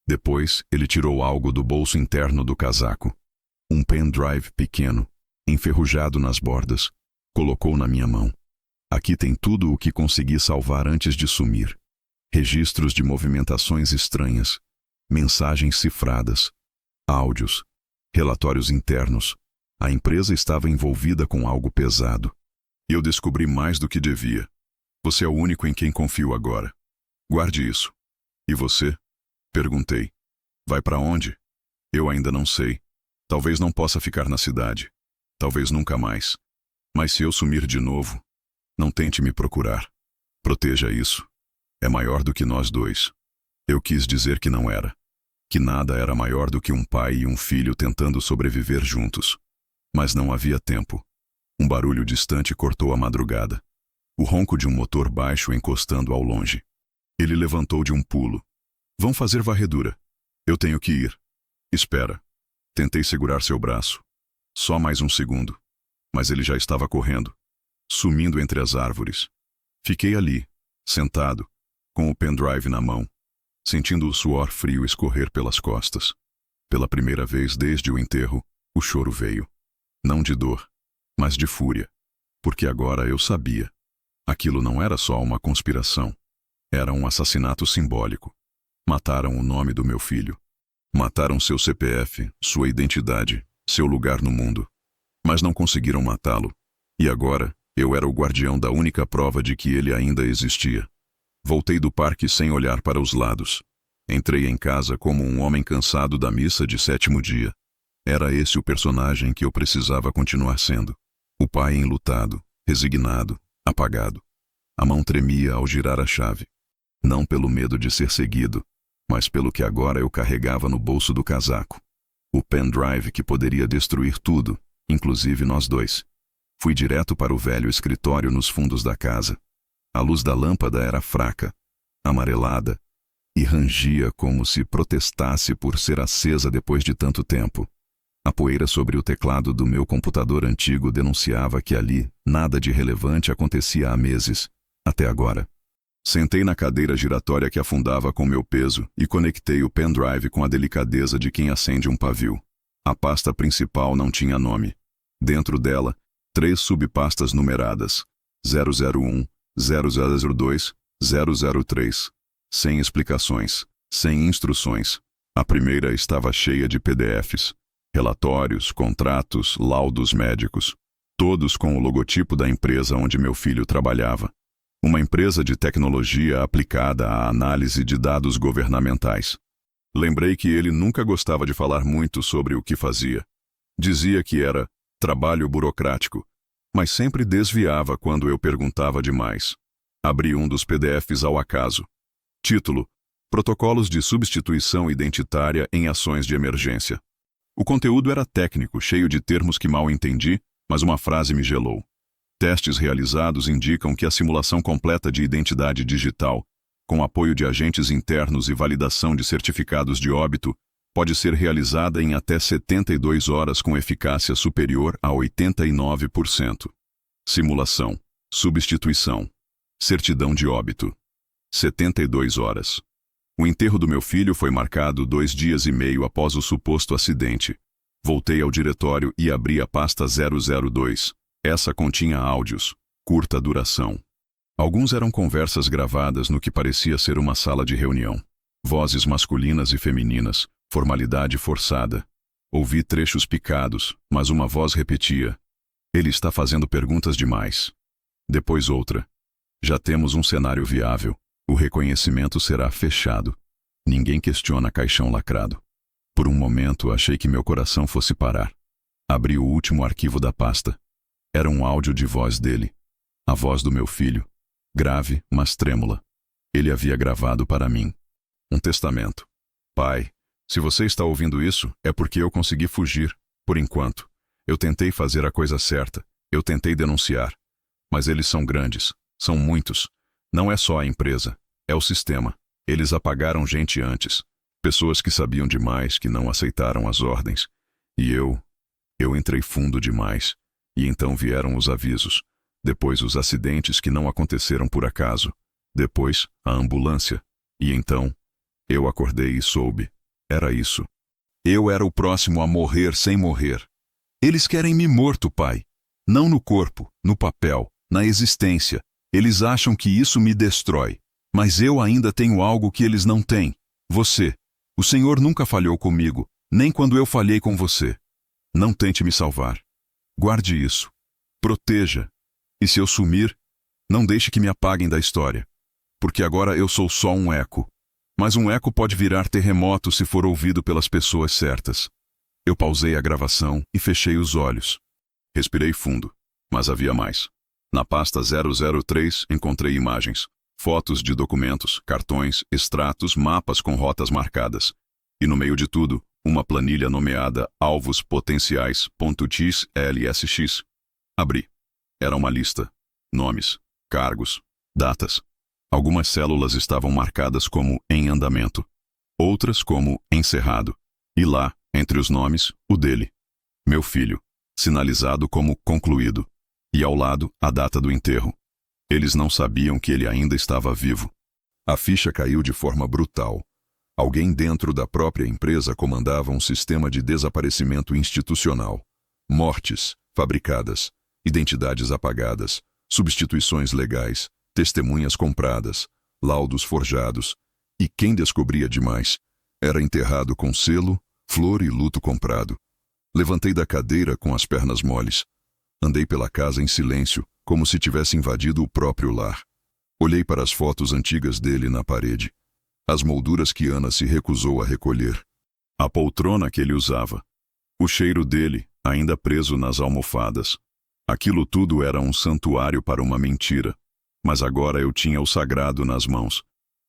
Depois, ele tirou algo do bolso interno do casaco. Um pendrive pequeno, enferrujado nas bordas. Colocou na minha mão. Aqui tem tudo o que consegui salvar antes de sumir. Registros de movimentações estranhas. Mensagens cifradas. Áudios. Relatórios internos. A empresa estava envolvida com algo pesado. Eu descobri mais do que devia. Você é o único em quem confio agora. Guarde isso. E você? Perguntei. Vai para onde? Eu ainda não sei. Talvez não possa ficar na cidade. Talvez nunca mais. Mas se eu sumir de novo, não tente me procurar. Proteja isso. É maior do que nós dois. Eu quis dizer que não era. Que nada era maior do que um pai e um filho tentando sobreviver juntos. Mas não havia tempo. Um barulho distante cortou a madrugada. O ronco de um motor baixo encostando ao longe. Ele levantou de um pulo. Vão fazer varredura. Eu tenho que ir. Espera. Tentei segurar seu braço. Só mais um segundo. Mas ele já estava correndo. Sumindo entre as árvores. Fiquei ali, sentado, com o pendrive na mão, sentindo o suor frio escorrer pelas costas. Pela primeira vez desde o enterro, o choro veio. Não de dor, mas de fúria. Porque agora eu sabia. Aquilo não era só uma conspiração. Era um assassinato simbólico. Mataram o nome do meu filho. Mataram seu CPF, sua identidade, seu lugar no mundo. Mas não conseguiram matá-lo. E agora, eu era o guardião da única prova de que ele ainda existia. Voltei do parque sem olhar para os lados. Entrei em casa como um homem cansado da missa de sétimo dia. Era esse o personagem que eu precisava continuar sendo. O pai enlutado, resignado, apagado. A mão tremia ao girar a chave. Não pelo medo de ser seguido, mas pelo que agora eu carregava no bolso do casaco. O pendrive que poderia destruir tudo, inclusive nós dois. Fui direto para o velho escritório nos fundos da casa. A luz da lâmpada era fraca, amarelada, e rangia como se protestasse por ser acesa depois de tanto tempo. A poeira sobre o teclado do meu computador antigo denunciava que ali nada de relevante acontecia há meses, até agora. Sentei na cadeira giratória que afundava com meu peso e conectei o pendrive com a delicadeza de quem acende um pavio. A pasta principal não tinha nome. Dentro dela, 3 subpastas numeradas: 001, 0002, 003. Sem explicações, sem instruções. A primeira estava cheia de PDFs, relatórios, contratos, laudos médicos, todos com o logotipo da empresa onde meu filho trabalhava. Uma empresa de tecnologia aplicada à análise de dados governamentais. Lembrei que ele nunca gostava de falar muito sobre o que fazia. Dizia que era trabalho burocrático, mas sempre desviava quando eu perguntava demais. Abri um dos PDFs ao acaso. Título: Protocolos de substituição identitária em ações de emergência. O conteúdo era técnico, cheio de termos que mal entendi, mas uma frase me gelou. Testes realizados indicam que a simulação completa de identidade digital, com apoio de agentes internos e validação de certificados de óbito, pode ser realizada em até 72 horas com eficácia superior a 89%. Simulação, substituição, certidão de óbito. 72 horas. O enterro do meu filho foi marcado 2 dias e meio após o suposto acidente. Voltei ao diretório e abri a pasta 002. Essa continha áudios, curta duração. Alguns eram conversas gravadas no que parecia ser uma sala de reunião. Vozes masculinas e femininas, formalidade forçada. Ouvi trechos picados, mas uma voz repetia: ele está fazendo perguntas demais. Depois outra: já temos um cenário viável. O reconhecimento será fechado. Ninguém questiona caixão lacrado. Por um momento, achei que meu coração fosse parar. Abri o último arquivo da pasta. Era um áudio de voz dele. A voz do meu filho. Grave, mas trêmula. Ele havia gravado para mim um testamento. Pai, se você está ouvindo isso, é porque eu consegui fugir, por enquanto. Eu tentei fazer a coisa certa. Eu tentei denunciar. Mas eles são grandes. São muitos. Não é só a empresa. É o sistema. Eles apagaram gente antes. Pessoas que sabiam demais, que não aceitaram as ordens. E eu entrei fundo demais. E então vieram os avisos. Depois os acidentes que não aconteceram por acaso. Depois, a ambulância. E então, eu acordei e soube. Era isso. Eu era o próximo a morrer sem morrer. Eles querem me morto, pai. Não no corpo, no papel, na existência. Eles acham que isso me destrói. Mas eu ainda tenho algo que eles não têm. Você. O Senhor nunca falhou comigo, nem quando eu falhei com você. Não tente me salvar. Guarde isso. Proteja. E se eu sumir, não deixe que me apaguem da história. Porque agora eu sou só um eco. Mas um eco pode virar terremoto se for ouvido pelas pessoas certas. Eu pausei a gravação e fechei os olhos. Respirei fundo, mas havia mais. Na pasta 003 encontrei imagens, fotos de documentos, cartões, extratos, mapas com rotas marcadas. E no meio de tudo, uma planilha nomeada Alvos Potenciais.tix.lsx. Abri. Era uma lista. Nomes, cargos, datas. Algumas células estavam marcadas como em andamento, outras como encerrado. E lá, entre os nomes, o dele. Meu filho, sinalizado como concluído. E ao lado, a data do enterro. Eles não sabiam que ele ainda estava vivo. A ficha caiu de forma brutal. Alguém dentro da própria empresa comandava um sistema de desaparecimento institucional. Mortes fabricadas, identidades apagadas, substituições legais, testemunhas compradas, laudos forjados. E quem descobria demais era enterrado com selo, flor e luto comprado. Levantei da cadeira com as pernas moles. Andei pela casa em silêncio, como se tivesse invadido o próprio lar. Olhei para as fotos antigas dele na parede. As molduras que Ana se recusou a recolher. A poltrona que ele usava. O cheiro dele, ainda preso nas almofadas. Aquilo tudo era um santuário para uma mentira. Mas agora eu tinha o sagrado nas mãos.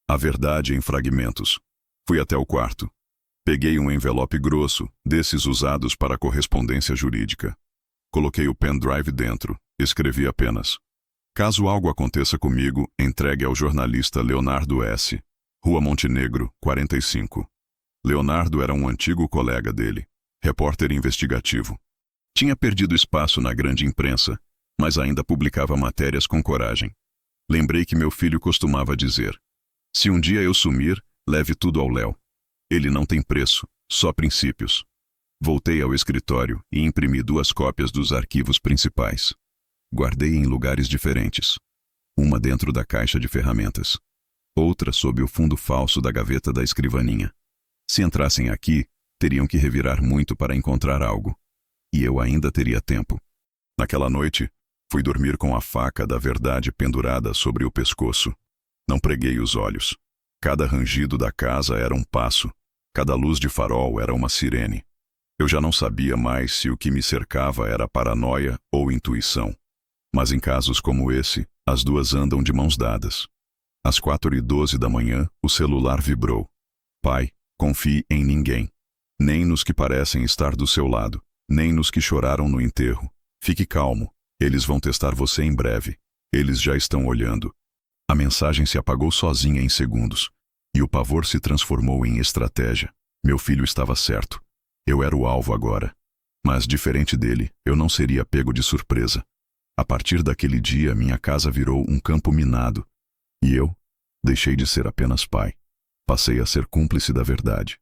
A verdade em fragmentos. Fui até o quarto. Peguei um envelope grosso, desses usados para correspondência jurídica. Coloquei o pendrive dentro. Escrevi apenas: caso algo aconteça comigo, entregue ao jornalista Leonardo S., Rua Montenegro, 45. Leonardo era um antigo colega dele, repórter investigativo. Tinha perdido espaço na grande imprensa, mas ainda publicava matérias com coragem. Lembrei que meu filho costumava dizer: se um dia eu sumir, leve tudo ao Léo. Ele não tem preço, só princípios. Voltei ao escritório e imprimi 2 cópias dos arquivos principais. Guardei em lugares diferentes. Uma dentro da caixa de ferramentas. Outra sob o fundo falso da gaveta da escrivaninha. Se entrassem aqui, teriam que revirar muito para encontrar algo. E eu ainda teria tempo. Naquela noite, fui dormir com a faca da verdade pendurada sobre o pescoço. Não preguei os olhos. Cada rangido da casa era um passo. Cada luz de farol era uma sirene. Eu já não sabia mais se o que me cercava era paranoia ou intuição. Mas em casos como esse, as duas andam de mãos dadas. Às 4h12 da manhã, o celular vibrou. Pai, confie em ninguém. Nem nos que parecem estar do seu lado, nem nos que choraram no enterro. Fique calmo. Eles vão testar você em breve. Eles já estão olhando. A mensagem se apagou sozinha em segundos. E o pavor se transformou em estratégia. Meu filho estava certo. Eu era o alvo agora. Mas, diferente dele, eu não seria pego de surpresa. A partir daquele dia, minha casa virou um campo minado. E eu deixei de ser apenas pai. Passei a ser cúmplice da verdade.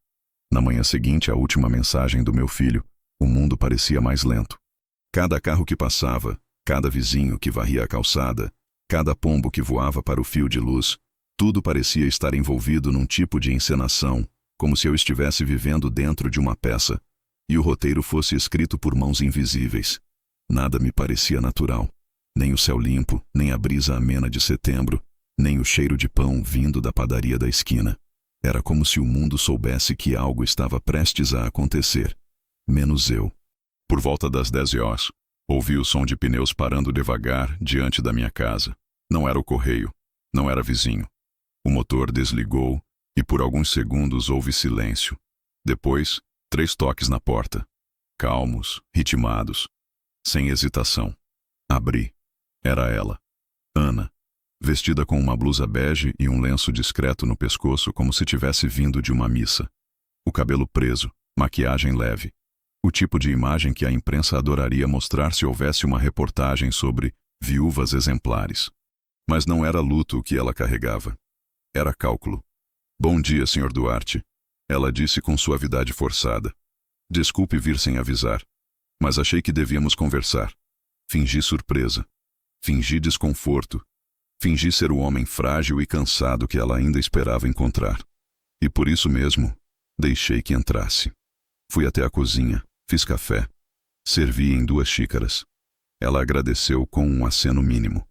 Na manhã seguinte, a última mensagem do meu filho, o mundo parecia mais lento. Cada carro que passava, cada vizinho que varria a calçada, cada pombo que voava para o fio de luz, tudo parecia estar envolvido num tipo de encenação, como se eu estivesse vivendo dentro de uma peça. e o roteiro fosse escrito por mãos invisíveis. Nada me parecia natural. Nem o céu limpo, nem a brisa amena de setembro, nem o cheiro de pão vindo da padaria da esquina. Era como se o mundo soubesse que algo estava prestes a acontecer. Menos eu. Por volta das 10 horas, ouvi o som de pneus parando devagar diante da minha casa. Não era o correio, não era vizinho. O motor desligou e por alguns segundos houve silêncio. Depois, 3 toques na porta. Calmos, ritmados, sem hesitação. Abri. Era ela. Ana. Vestida com uma blusa bege e um lenço discreto no pescoço como se tivesse vindo de uma missa. O cabelo preso, maquiagem leve. O tipo de imagem que a imprensa adoraria mostrar se houvesse uma reportagem sobre viúvas exemplares. Mas não era luto o que ela carregava. Era cálculo. Bom dia, Sr. Duarte. Ela disse com suavidade forçada. Desculpe vir sem avisar, mas achei que devíamos conversar. Fingi surpresa. Fingi desconforto. Fingi ser o homem frágil e cansado que ela ainda esperava encontrar. E por isso mesmo, deixei que entrasse. Fui até a cozinha, fiz café. Servi em 2 xícaras. Ela agradeceu com um aceno mínimo.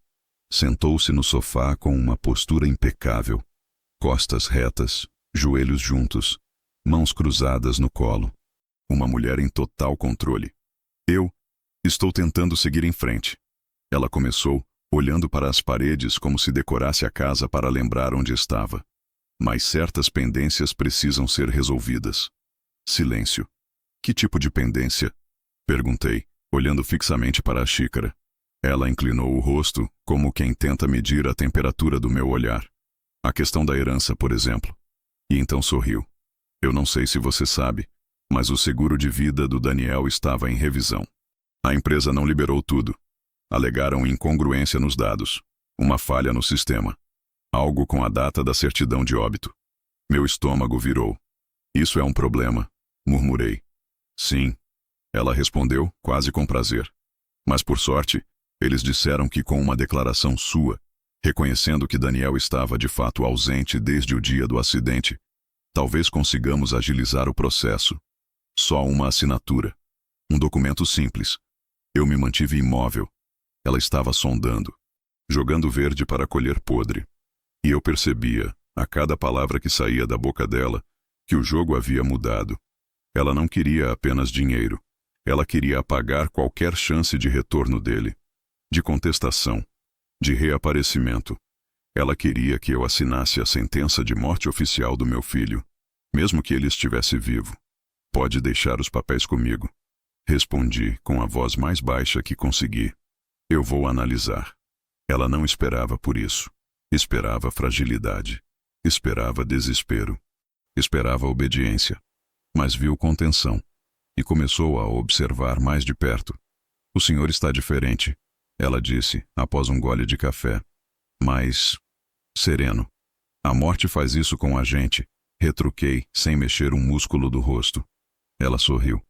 Sentou-se no sofá com uma postura impecável. Costas retas, joelhos juntos, mãos cruzadas no colo. Uma mulher em total controle. Eu estou tentando seguir em frente. Ela começou, olhando para as paredes como se decorasse a casa para lembrar onde estava. Mas certas pendências precisam ser resolvidas. Silêncio. Que tipo de pendência? Perguntei, olhando fixamente para a xícara. Ela inclinou o rosto, como quem tenta medir a temperatura do meu olhar. A questão da herança, por exemplo. E então sorriu. Eu não sei se você sabe, mas o seguro de vida do Daniel estava em revisão. A empresa não liberou tudo. Alegaram incongruência nos dados, uma falha no sistema, algo com a data da certidão de óbito. Meu estômago virou. Isso é um problema, murmurei. Sim, ela respondeu, quase com prazer. Mas por sorte, eles disseram que com uma declaração sua, reconhecendo que Daniel estava de fato ausente desde o dia do acidente, talvez consigamos agilizar o processo. Só uma assinatura. Um documento simples. Eu me mantive imóvel. Ela estava sondando, jogando verde para colher podre. E eu percebia, a cada palavra que saía da boca dela, que o jogo havia mudado. Ela não queria apenas dinheiro. Ela queria apagar qualquer chance de retorno dele, de contestação, de reaparecimento. Ela queria que eu assinasse a sentença de morte oficial do meu filho, mesmo que ele estivesse vivo. Pode deixar os papéis comigo. Respondi com a voz mais baixa que consegui. Eu vou analisar. Ela não esperava por isso. Esperava fragilidade. Esperava desespero. Esperava obediência. Mas viu contenção. E começou a observar mais de perto. O senhor está diferente, ela disse, após um gole de café. Mas sereno. A morte faz isso com a gente, retruquei, sem mexer um músculo do rosto. Ela sorriu.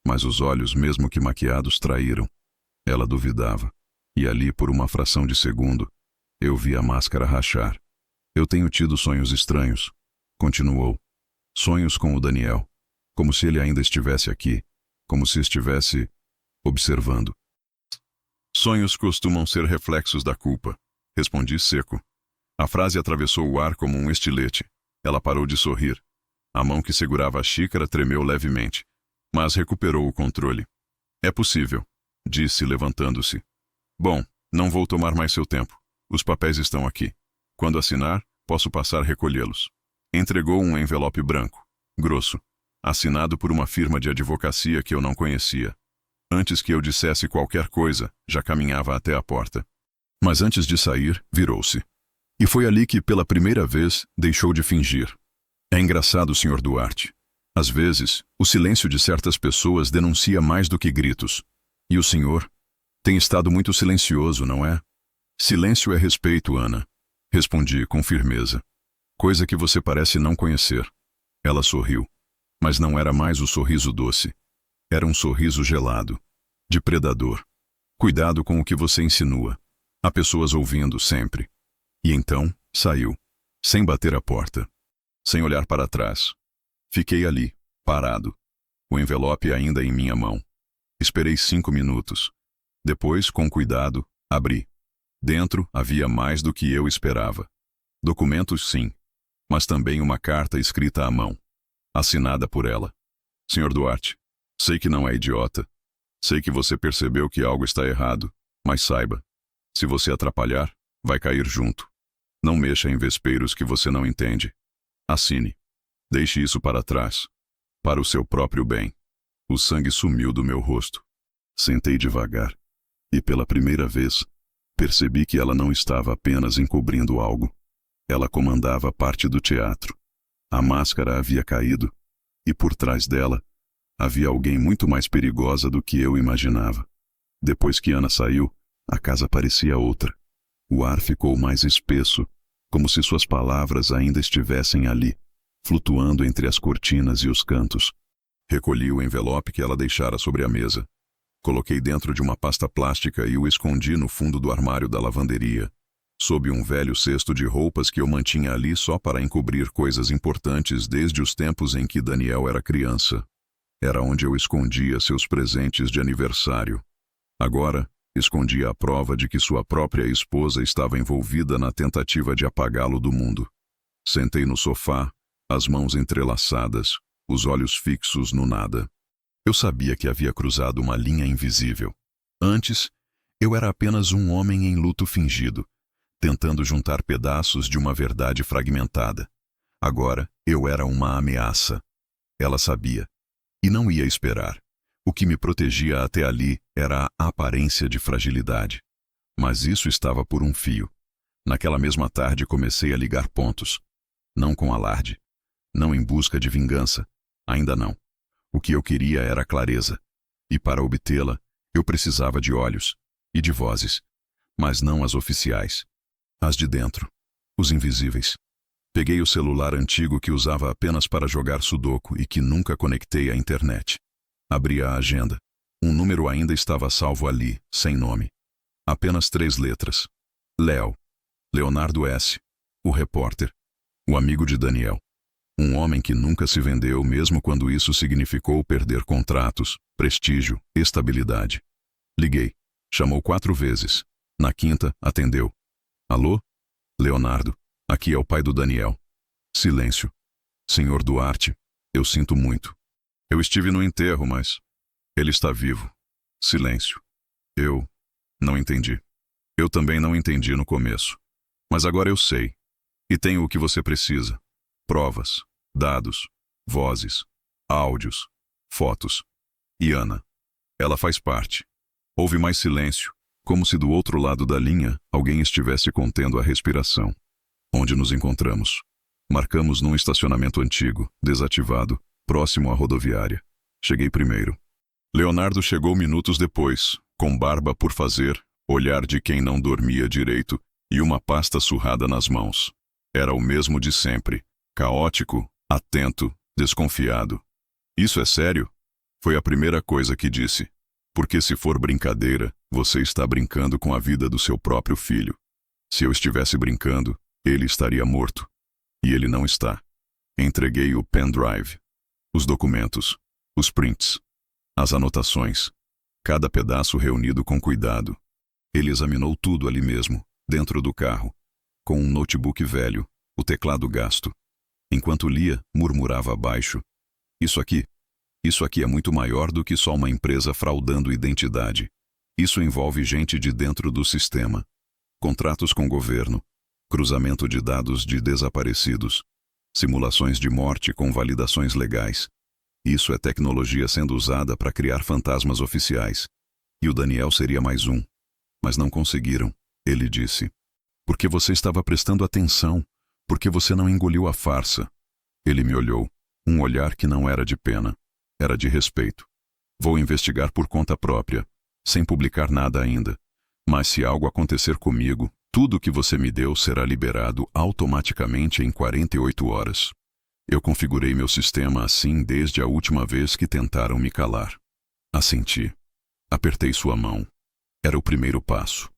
Mas os olhos, mesmo que maquiados, traíram. Ela duvidava. E ali, por uma fração de segundo, eu vi a máscara rachar. Eu tenho tido sonhos estranhos, continuou. Sonhos com o Daniel. Como se ele ainda estivesse aqui. Como se estivesse observando. Sonhos costumam ser reflexos da culpa, respondi seco. A frase atravessou o ar como um estilete. Ela parou de sorrir. A mão que segurava a xícara tremeu levemente, mas recuperou o controle. É possível, disse, levantando-se. Bom, não vou tomar mais seu tempo. Os papéis estão aqui. Quando assinar, posso passar a recolhê-los. Entregou um envelope branco, grosso, assinado por uma firma de advocacia que eu não conhecia. Antes que eu dissesse qualquer coisa, já caminhava até a porta. Mas antes de sair, virou-se. E foi ali que, pela primeira vez, deixou de fingir. É engraçado, Sr. Duarte. Às vezes, o silêncio de certas pessoas denuncia mais do que gritos. E o senhor tem estado muito silencioso, não é? Silêncio é respeito, Ana. Respondi com firmeza. Coisa que você parece não conhecer. Ela sorriu. Mas não era mais o sorriso doce. Era um sorriso gelado. De predador. Cuidado com o que você insinua. Há pessoas ouvindo sempre. E então, saiu. Sem bater a porta. Sem olhar para trás. Fiquei ali, parado. o envelope ainda em minha mão. Esperei 5 minutos. Depois, com cuidado, abri. Dentro havia mais do que eu esperava. Documentos, sim, mas também uma carta escrita à mão, assinada por ela. Sr. Duarte, sei que não é idiota. Sei que você percebeu que algo está errado, mas saiba, se você atrapalhar, vai cair junto. Não mexa em vesperos que você não entende. Assine. Deixe isso para trás. Para o seu próprio bem. O sangue sumiu do meu rosto. Sentei devagar. E pela primeira vez, percebi que ela não estava apenas encobrindo algo. Ela comandava parte do teatro. A máscara havia caído. E por trás dela, havia alguém muito mais perigosa do que eu imaginava. Depois que Ana saiu, a casa parecia outra. O ar ficou mais espesso, como se suas palavras ainda estivessem ali, flutuando entre as cortinas e os cantos. Recolhi o envelope que ela deixara sobre a mesa. Coloquei dentro de uma pasta plástica e o escondi no fundo do armário da lavanderia, sob um velho cesto de roupas que eu mantinha ali só para encobrir coisas importantes desde os tempos em que Daniel era criança. Era onde eu escondia seus presentes de aniversário. Agora, escondia a prova de que sua própria esposa estava envolvida na tentativa de apagá-lo do mundo. Sentei no sofá, as mãos entrelaçadas, os olhos fixos no nada. Eu sabia que havia cruzado uma linha invisível. Antes, eu era apenas um homem em luto fingido, tentando juntar pedaços de uma verdade fragmentada. Agora, eu era uma ameaça. Ela sabia. E não ia esperar. O que me protegia até ali era a aparência de fragilidade. Mas isso estava por um fio. Naquela mesma tarde comecei a ligar pontos. Não com alarde. Não em busca de vingança. Ainda não. O que eu queria era clareza. E para obtê-la, eu precisava de olhos. E de vozes. Mas não as oficiais. As de dentro. Os invisíveis. Peguei o celular antigo que usava apenas para jogar sudoku e que nunca conectei à internet. Abri a agenda. Um número ainda estava salvo ali, sem nome. Apenas 3 letras. Léo. Leonardo S. O repórter. O amigo de Daniel. Um homem que nunca se vendeu mesmo quando isso significou perder contratos, prestígio, estabilidade. Liguei. Chamou 4 vezes. Na quinta, atendeu. Alô? Leonardo. Aqui é o pai do Daniel. Silêncio. Senhor Duarte, eu sinto muito. Eu estive no enterro, mas ele está vivo. Silêncio. Eu não entendi. Eu também não entendi no começo. Mas agora eu sei. E tenho o que você precisa. Provas, dados, vozes, áudios, fotos. E Ana. Ela faz parte. Houve mais silêncio, como se do outro lado da linha alguém estivesse contendo a respiração. Onde nos encontramos? Marcamos num estacionamento antigo, desativado, próximo à rodoviária. Cheguei primeiro. Leonardo chegou minutos depois, com barba por fazer, olhar de quem não dormia direito e uma pasta surrada nas mãos. Era o mesmo de sempre, caótico, atento, desconfiado. Isso é sério? Foi a primeira coisa que disse. Porque se for brincadeira, você está brincando com a vida do seu próprio filho. Se eu estivesse brincando, ele estaria morto. E ele não está. Entreguei o pendrive. Os documentos. Os prints. As anotações. Cada pedaço reunido com cuidado. Ele examinou tudo ali mesmo, dentro do carro. Com um notebook velho, o teclado gasto. Enquanto lia, murmurava baixo. Isso aqui é muito maior do que só uma empresa fraudando identidade. Isso envolve gente de dentro do sistema. Contratos com governo. Cruzamento de dados de desaparecidos. Simulações de morte com validações legais. Isso é tecnologia sendo usada para criar fantasmas oficiais. E o Daniel seria mais um. Mas não conseguiram, ele disse. Porque você estava prestando atenção. Porque você não engoliu a farsa. Ele me olhou. Um olhar que não era de pena. Era de respeito. Vou investigar por conta própria, sem publicar nada ainda. Mas se algo acontecer comigo, tudo que você me deu será liberado automaticamente em 48 horas. Eu configurei meu sistema assim desde a última vez que tentaram me calar. Assenti. Apertei sua mão. Era o primeiro passo.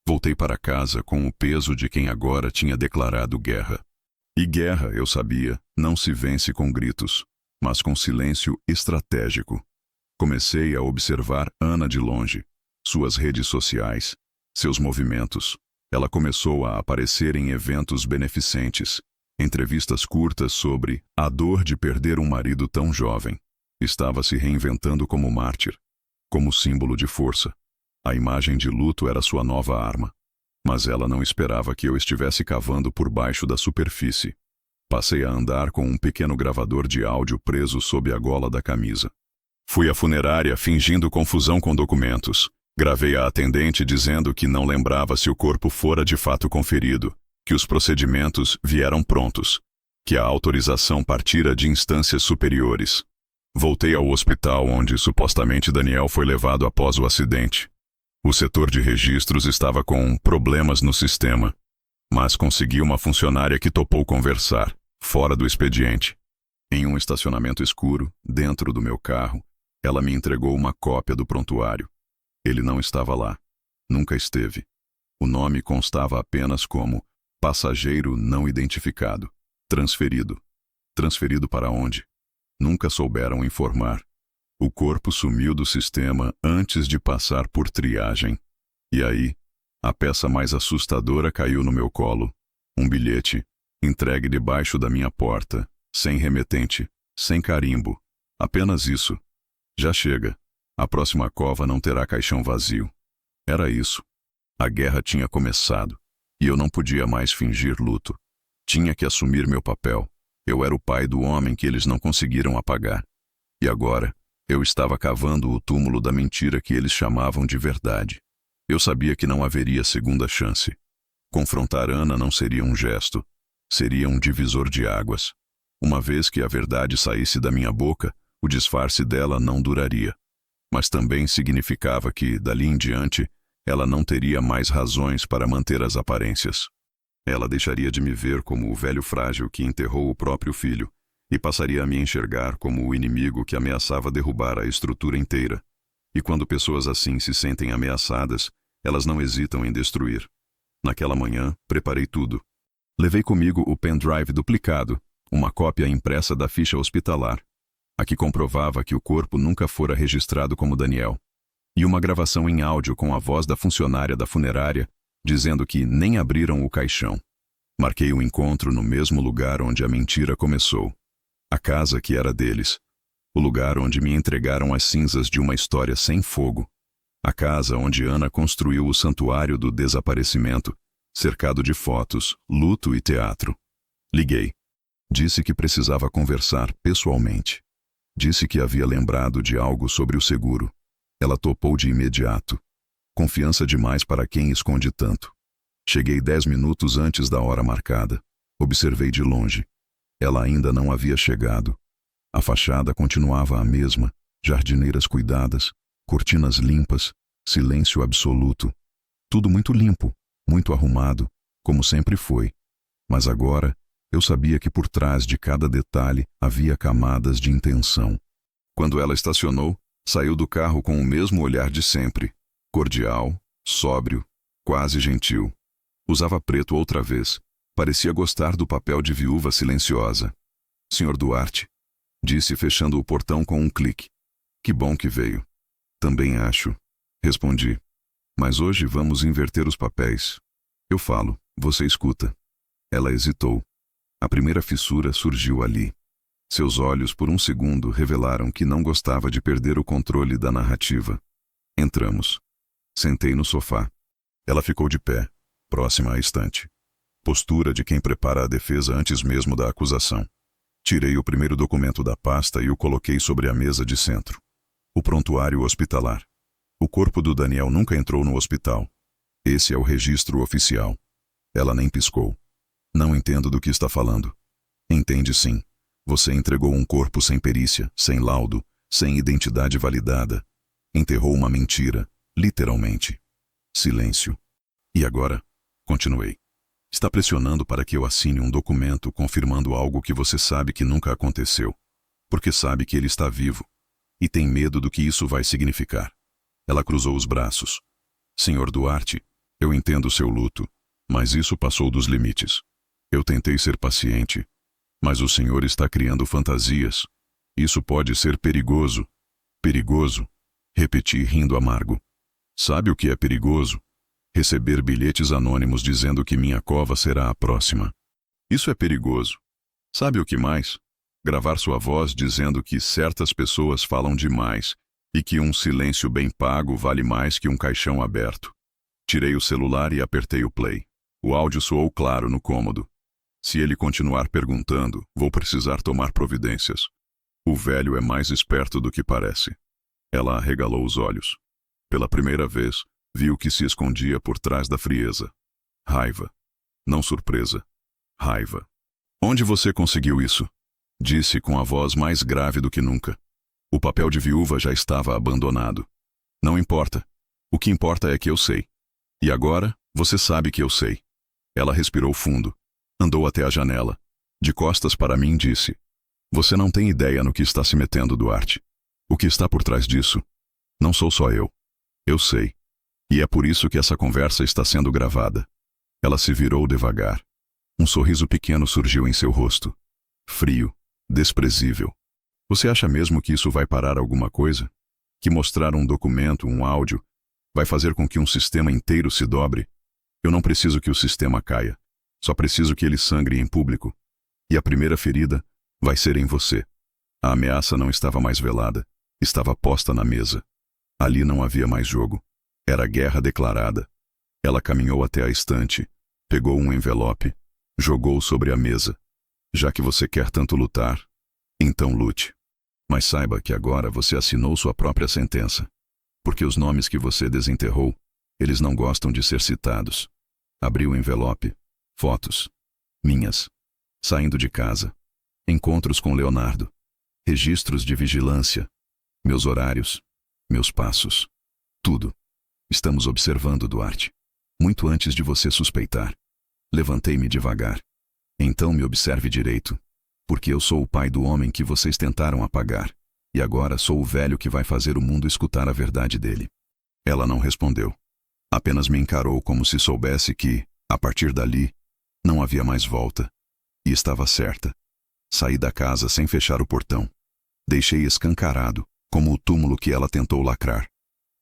Voltei para casa com o peso de quem agora tinha declarado guerra. E guerra, eu sabia, não se vence com gritos. mas com silêncio estratégico. Comecei a observar Ana de longe, suas redes sociais, seus movimentos. Ela começou a aparecer em eventos beneficentes, entrevistas curtas sobre a dor de perder um marido tão jovem. Estava se reinventando como mártir, como símbolo de força. A imagem de luto era sua nova arma. Mas ela não esperava que eu estivesse cavando por baixo da superfície. Passei a andar com um pequeno gravador de áudio preso sob a gola da camisa. Fui à funerária fingindo confusão com documentos. Gravei a atendente dizendo que não lembrava se o corpo fora de fato conferido, que os procedimentos vieram prontos, que a autorização partira de instâncias superiores. Voltei ao hospital onde supostamente Daniel foi levado após o acidente. O setor de registros estava com problemas no sistema, mas consegui uma funcionária que topou conversar, fora do expediente. Em um estacionamento escuro, dentro do meu carro, ela me entregou uma cópia do prontuário. Ele não estava lá. Nunca esteve. O nome constava apenas como passageiro não identificado. Transferido. Transferido para onde? Nunca souberam informar. O corpo sumiu do sistema antes de passar por triagem. E aí, a peça mais assustadora caiu no meu colo. Um bilhete, entregue debaixo da minha porta, sem remetente, sem carimbo. Apenas isso. Já chega. A próxima cova não terá caixão vazio. Era isso. A guerra tinha começado. E eu não podia mais fingir luto. Tinha que assumir meu papel. Eu era o pai do homem que eles não conseguiram apagar. E agora, eu estava cavando o túmulo da mentira que eles chamavam de verdade. Eu sabia que não haveria segunda chance. Confrontar Ana não seria um gesto. Seria um divisor de águas. Uma vez que a verdade saísse da minha boca, o disfarce dela não duraria. Mas também significava que, dali em diante, ela não teria mais razões para manter as aparências. Ela deixaria de me ver como o velho frágil que enterrou o próprio filho, e passaria a me enxergar como o inimigo que ameaçava derrubar a estrutura inteira. E quando pessoas assim se sentem ameaçadas, elas não hesitam em destruir. Naquela manhã, preparei tudo. Levei comigo o pendrive duplicado, uma cópia impressa da ficha hospitalar, a que comprovava que o corpo nunca fora registrado como Daniel, e uma gravação em áudio com a voz da funcionária da funerária, dizendo que nem abriram o caixão. Marquei o encontro no mesmo lugar onde a mentira começou. A casa que era deles. O lugar onde me entregaram as cinzas de uma história sem fogo. A casa onde Ana construiu o santuário do desaparecimento, cercado de fotos, luto e teatro. Liguei. Disse que precisava conversar pessoalmente. Disse que havia lembrado de algo sobre o seguro. Ela topou de imediato. Confiança demais para quem esconde tanto. Cheguei 10 minutos antes da hora marcada. Observei de longe. Ela ainda não havia chegado. A fachada continuava a mesma, jardineiras cuidadas, cortinas limpas, silêncio absoluto. Tudo muito limpo, muito arrumado, como sempre foi. Mas agora, eu sabia que por trás de cada detalhe havia camadas de intenção. Quando ela estacionou, saiu do carro com o mesmo olhar de sempre. Cordial, sóbrio, quase gentil. Usava preto outra vez. Parecia gostar do papel de viúva silenciosa. Sr. Duarte, disse fechando o portão com um clique. Que bom que veio. Também acho, respondi. Mas hoje vamos inverter os papéis. Eu falo, você escuta. Ela hesitou. A primeira fissura surgiu ali. Seus olhos por um segundo revelaram que não gostava de perder o controle da narrativa. Entramos. Sentei no sofá. Ela ficou de pé, próxima à estante. Postura de quem prepara a defesa antes mesmo da acusação. Tirei o primeiro documento da pasta e o coloquei sobre a mesa de centro. O prontuário hospitalar. O corpo do Daniel nunca entrou no hospital. Esse é o registro oficial. Ela nem piscou. Não entendo do que está falando. Entende sim. Você entregou um corpo sem perícia, sem laudo, sem identidade validada. Enterrou uma mentira, literalmente. Silêncio. E agora? Continuei. Está pressionando para que eu assine um documento confirmando algo que você sabe que nunca aconteceu. Porque sabe que ele está vivo. E tem medo do que isso vai significar. Ela cruzou os braços. Senhor Duarte, eu entendo o seu luto, mas isso passou dos limites. Eu tentei ser paciente, mas o senhor está criando fantasias. Isso pode ser perigoso. Perigoso, repeti rindo amargo. Sabe o que é perigoso? Receber bilhetes anônimos dizendo que minha cova será a próxima. Isso é perigoso. Sabe o que mais? Gravar sua voz dizendo que certas pessoas falam demais e que um silêncio bem pago vale mais que um caixão aberto. Tirei o celular e apertei o play. O áudio soou claro no cômodo. Se ele continuar perguntando, vou precisar tomar providências. O velho é mais esperto do que parece. Ela arregalou os olhos. Pela primeira vez, vi o que se escondia por trás da frieza. Raiva. Não surpresa. Raiva. Onde você conseguiu isso? Disse com a voz mais grave do que nunca. O papel de viúva já estava abandonado. Não importa. O que importa é que eu sei. E agora, você sabe que eu sei. Ela respirou fundo. Andou até a janela. De costas para mim, disse. Você não tem ideia no que está se metendo, Duarte. O que está por trás disso? Não sou só eu. Eu sei. E é por isso que essa conversa está sendo gravada. Ela se virou devagar. Um sorriso pequeno surgiu em seu rosto. Frio, desprezível. Você acha mesmo que isso vai parar alguma coisa? Que mostrar um documento, um áudio, vai fazer com que um sistema inteiro se dobre? Eu não preciso que o sistema caia. Só preciso que ele sangre em público. E a primeira ferida vai ser em você. A ameaça não estava mais velada. Estava posta na mesa. Ali não havia mais jogo. Era guerra declarada. Ela caminhou até a estante, pegou um envelope, jogou sobre a mesa. Já que você quer tanto lutar, então lute. Mas saiba que agora você assinou sua própria sentença. Porque os nomes que você desenterrou, eles não gostam de ser citados. Abriu o envelope. Fotos. Minhas. Saindo de casa. Encontros com Leonardo. Registros de vigilância. Meus horários. Meus passos. Tudo. Estamos observando, Duarte. Muito antes de você suspeitar. Levantei-me devagar. Então me observe direito. Porque eu sou o pai do homem que vocês tentaram apagar. E agora sou o velho que vai fazer o mundo escutar a verdade dele. Ela não respondeu. Apenas me encarou como se soubesse que, a partir dali, não havia mais volta. E estava certa. Saí da casa sem fechar o portão. Deixei escancarado, como o túmulo que ela tentou lacrar.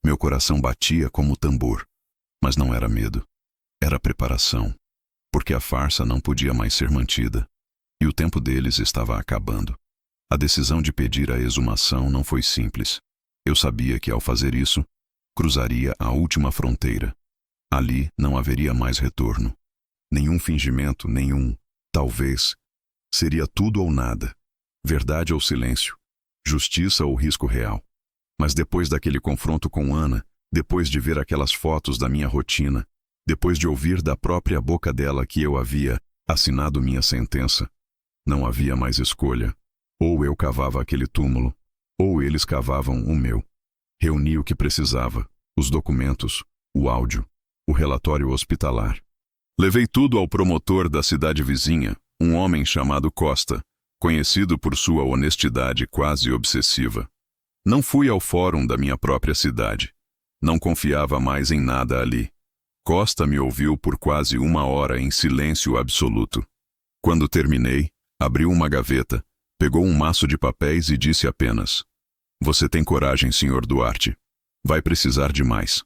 Meu coração batia como tambor. Mas não era medo. Era preparação. Porque a farsa não podia mais ser mantida. E o tempo deles estava acabando. A decisão de pedir a exumação não foi simples. Eu sabia que, ao fazer isso, cruzaria a última fronteira. Ali não haveria mais retorno. Nenhum fingimento, nenhum talvez. Seria tudo ou nada. Verdade ou silêncio. Justiça ou risco real. Mas depois daquele confronto com Ana, depois de ver aquelas fotos da minha rotina, depois de ouvir da própria boca dela que eu havia assinado minha sentença, não havia mais escolha. Ou eu cavava aquele túmulo, ou eles cavavam o meu. Reuni o que precisava, os documentos, o áudio, o relatório hospitalar. Levei tudo ao promotor da cidade vizinha, um homem chamado Costa, conhecido por sua honestidade quase obsessiva. Não fui ao fórum da minha própria cidade. Não confiava mais em nada ali. Costa me ouviu por quase 1 hora em silêncio absoluto. Quando terminei, abriu uma gaveta, pegou um maço de papéis e disse apenas: "Você tem coragem, Sr. Duarte. Vai precisar de mais."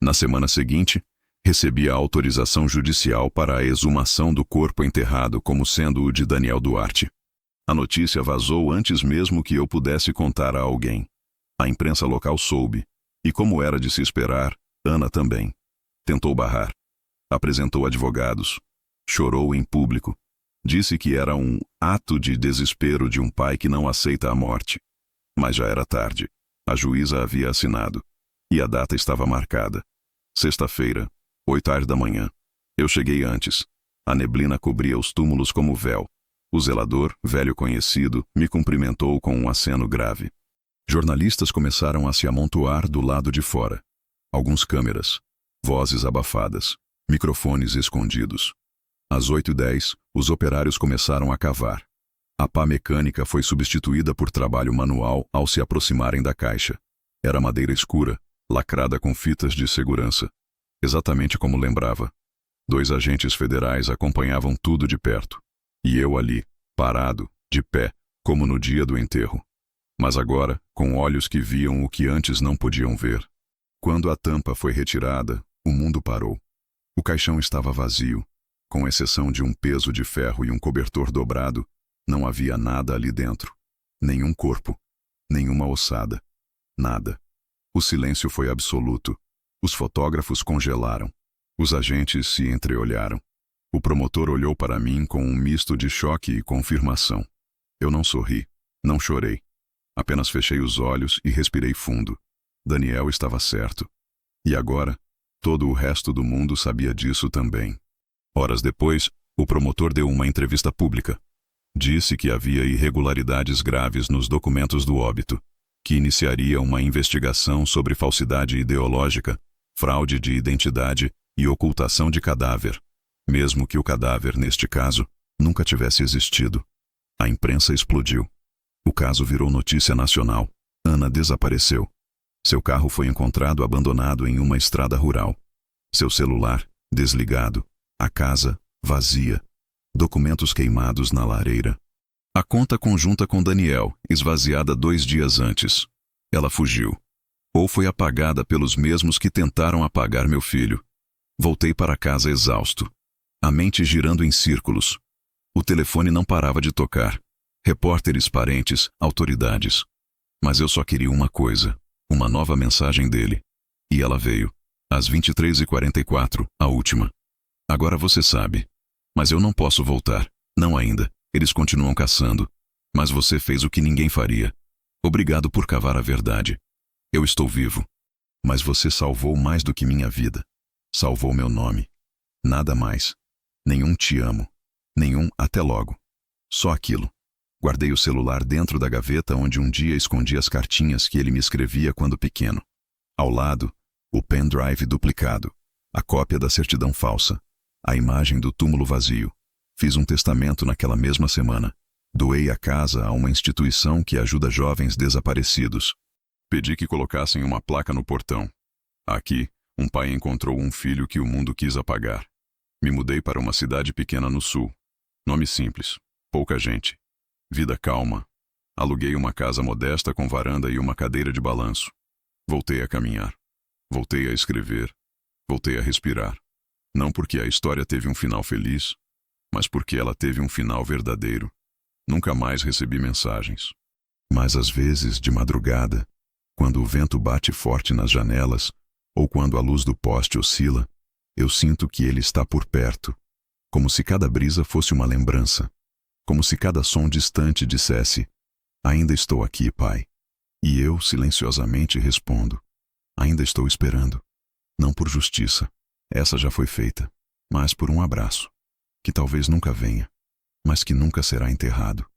Na semana seguinte, recebi a autorização judicial para a exumação do corpo enterrado como sendo o de Daniel Duarte. A notícia vazou antes mesmo que eu pudesse contar a alguém. A imprensa local soube, e como era de se esperar, Ana também. Tentou barrar. Apresentou advogados. Chorou em público. Disse que era um ato de desespero de um pai que não aceita a morte. Mas já era tarde. A juíza havia assinado. E a data estava marcada. Sexta-feira, 8h da manhã. Eu cheguei antes. A neblina cobria os túmulos como véu. O zelador, velho conhecido, me cumprimentou com um aceno grave. Jornalistas começaram a se amontoar do lado de fora. Alguns câmeras. Vozes abafadas. Microfones escondidos. Às 8h10, os operários começaram a cavar. A pá mecânica foi substituída por trabalho manual ao se aproximarem da caixa. Era madeira escura, lacrada com fitas de segurança. Exatamente como lembrava. 2 agentes federais acompanhavam tudo de perto. E eu ali, parado, de pé, como no dia do enterro. Mas agora, com olhos que viam o que antes não podiam ver. Quando a tampa foi retirada, o mundo parou. O caixão estava vazio. Com exceção de um peso de ferro e um cobertor dobrado, não havia nada ali dentro. Nenhum corpo. Nenhuma ossada. Nada. O silêncio foi absoluto. Os fotógrafos congelaram. Os agentes se entreolharam. O promotor olhou para mim com um misto de choque e confirmação. Eu não sorri. Não chorei. Apenas fechei os olhos e respirei fundo. Daniel estava certo. E agora, todo o resto do mundo sabia disso também. Horas depois, o promotor deu uma entrevista pública. Disse que havia irregularidades graves nos documentos do óbito, que iniciaria uma investigação sobre falsidade ideológica, fraude de identidade e ocultação de cadáver, mesmo que o cadáver, neste caso, nunca tivesse existido. A imprensa explodiu. O caso virou notícia nacional. Ana desapareceu. Seu carro foi encontrado abandonado em uma estrada rural. Seu celular, desligado. A casa, vazia. Documentos queimados na lareira. A conta conjunta com Daniel, esvaziada 2 dias antes. Ela fugiu. Ou foi apagada pelos mesmos que tentaram apagar meu filho. Voltei para casa exausto. A mente girando em círculos. O telefone não parava de tocar. Repórteres, parentes, autoridades. Mas eu só queria uma coisa. Uma nova mensagem dele. E ela veio. Às 23h44, a última. Agora você sabe. Mas eu não posso voltar. Não ainda. Eles continuam caçando. Mas você fez o que ninguém faria. Obrigado por cavar a verdade. Eu estou vivo. Mas você salvou mais do que minha vida. Salvou meu nome. Nada mais. Nenhum te amo. Nenhum até logo. Só aquilo. Guardei o celular dentro da gaveta onde um dia escondi as cartinhas que ele me escrevia quando pequeno. Ao lado, o pendrive duplicado. A cópia da certidão falsa. A imagem do túmulo vazio. Fiz um testamento naquela mesma semana. Doei a casa a uma instituição que ajuda jovens desaparecidos. Pedi que colocassem uma placa no portão. Aqui, um pai encontrou um filho que o mundo quis apagar. Me mudei para uma cidade pequena no sul. Nome simples. Pouca gente. Vida calma. Aluguei uma casa modesta com varanda e uma cadeira de balanço. Voltei a caminhar. Voltei a escrever. Voltei a respirar. Não porque a história teve um final feliz, mas porque ela teve um final verdadeiro. Nunca mais recebi mensagens. Mas às vezes, de madrugada, quando o vento bate forte nas janelas, ou quando a luz do poste oscila, eu sinto que ele está por perto, como se cada brisa fosse uma lembrança, como se cada som distante dissesse: ainda estou aqui, pai. E eu, silenciosamente, respondo: ainda estou esperando. Não por justiça. Essa já foi feita, mas por um abraço, que talvez nunca venha, mas que nunca será enterrado.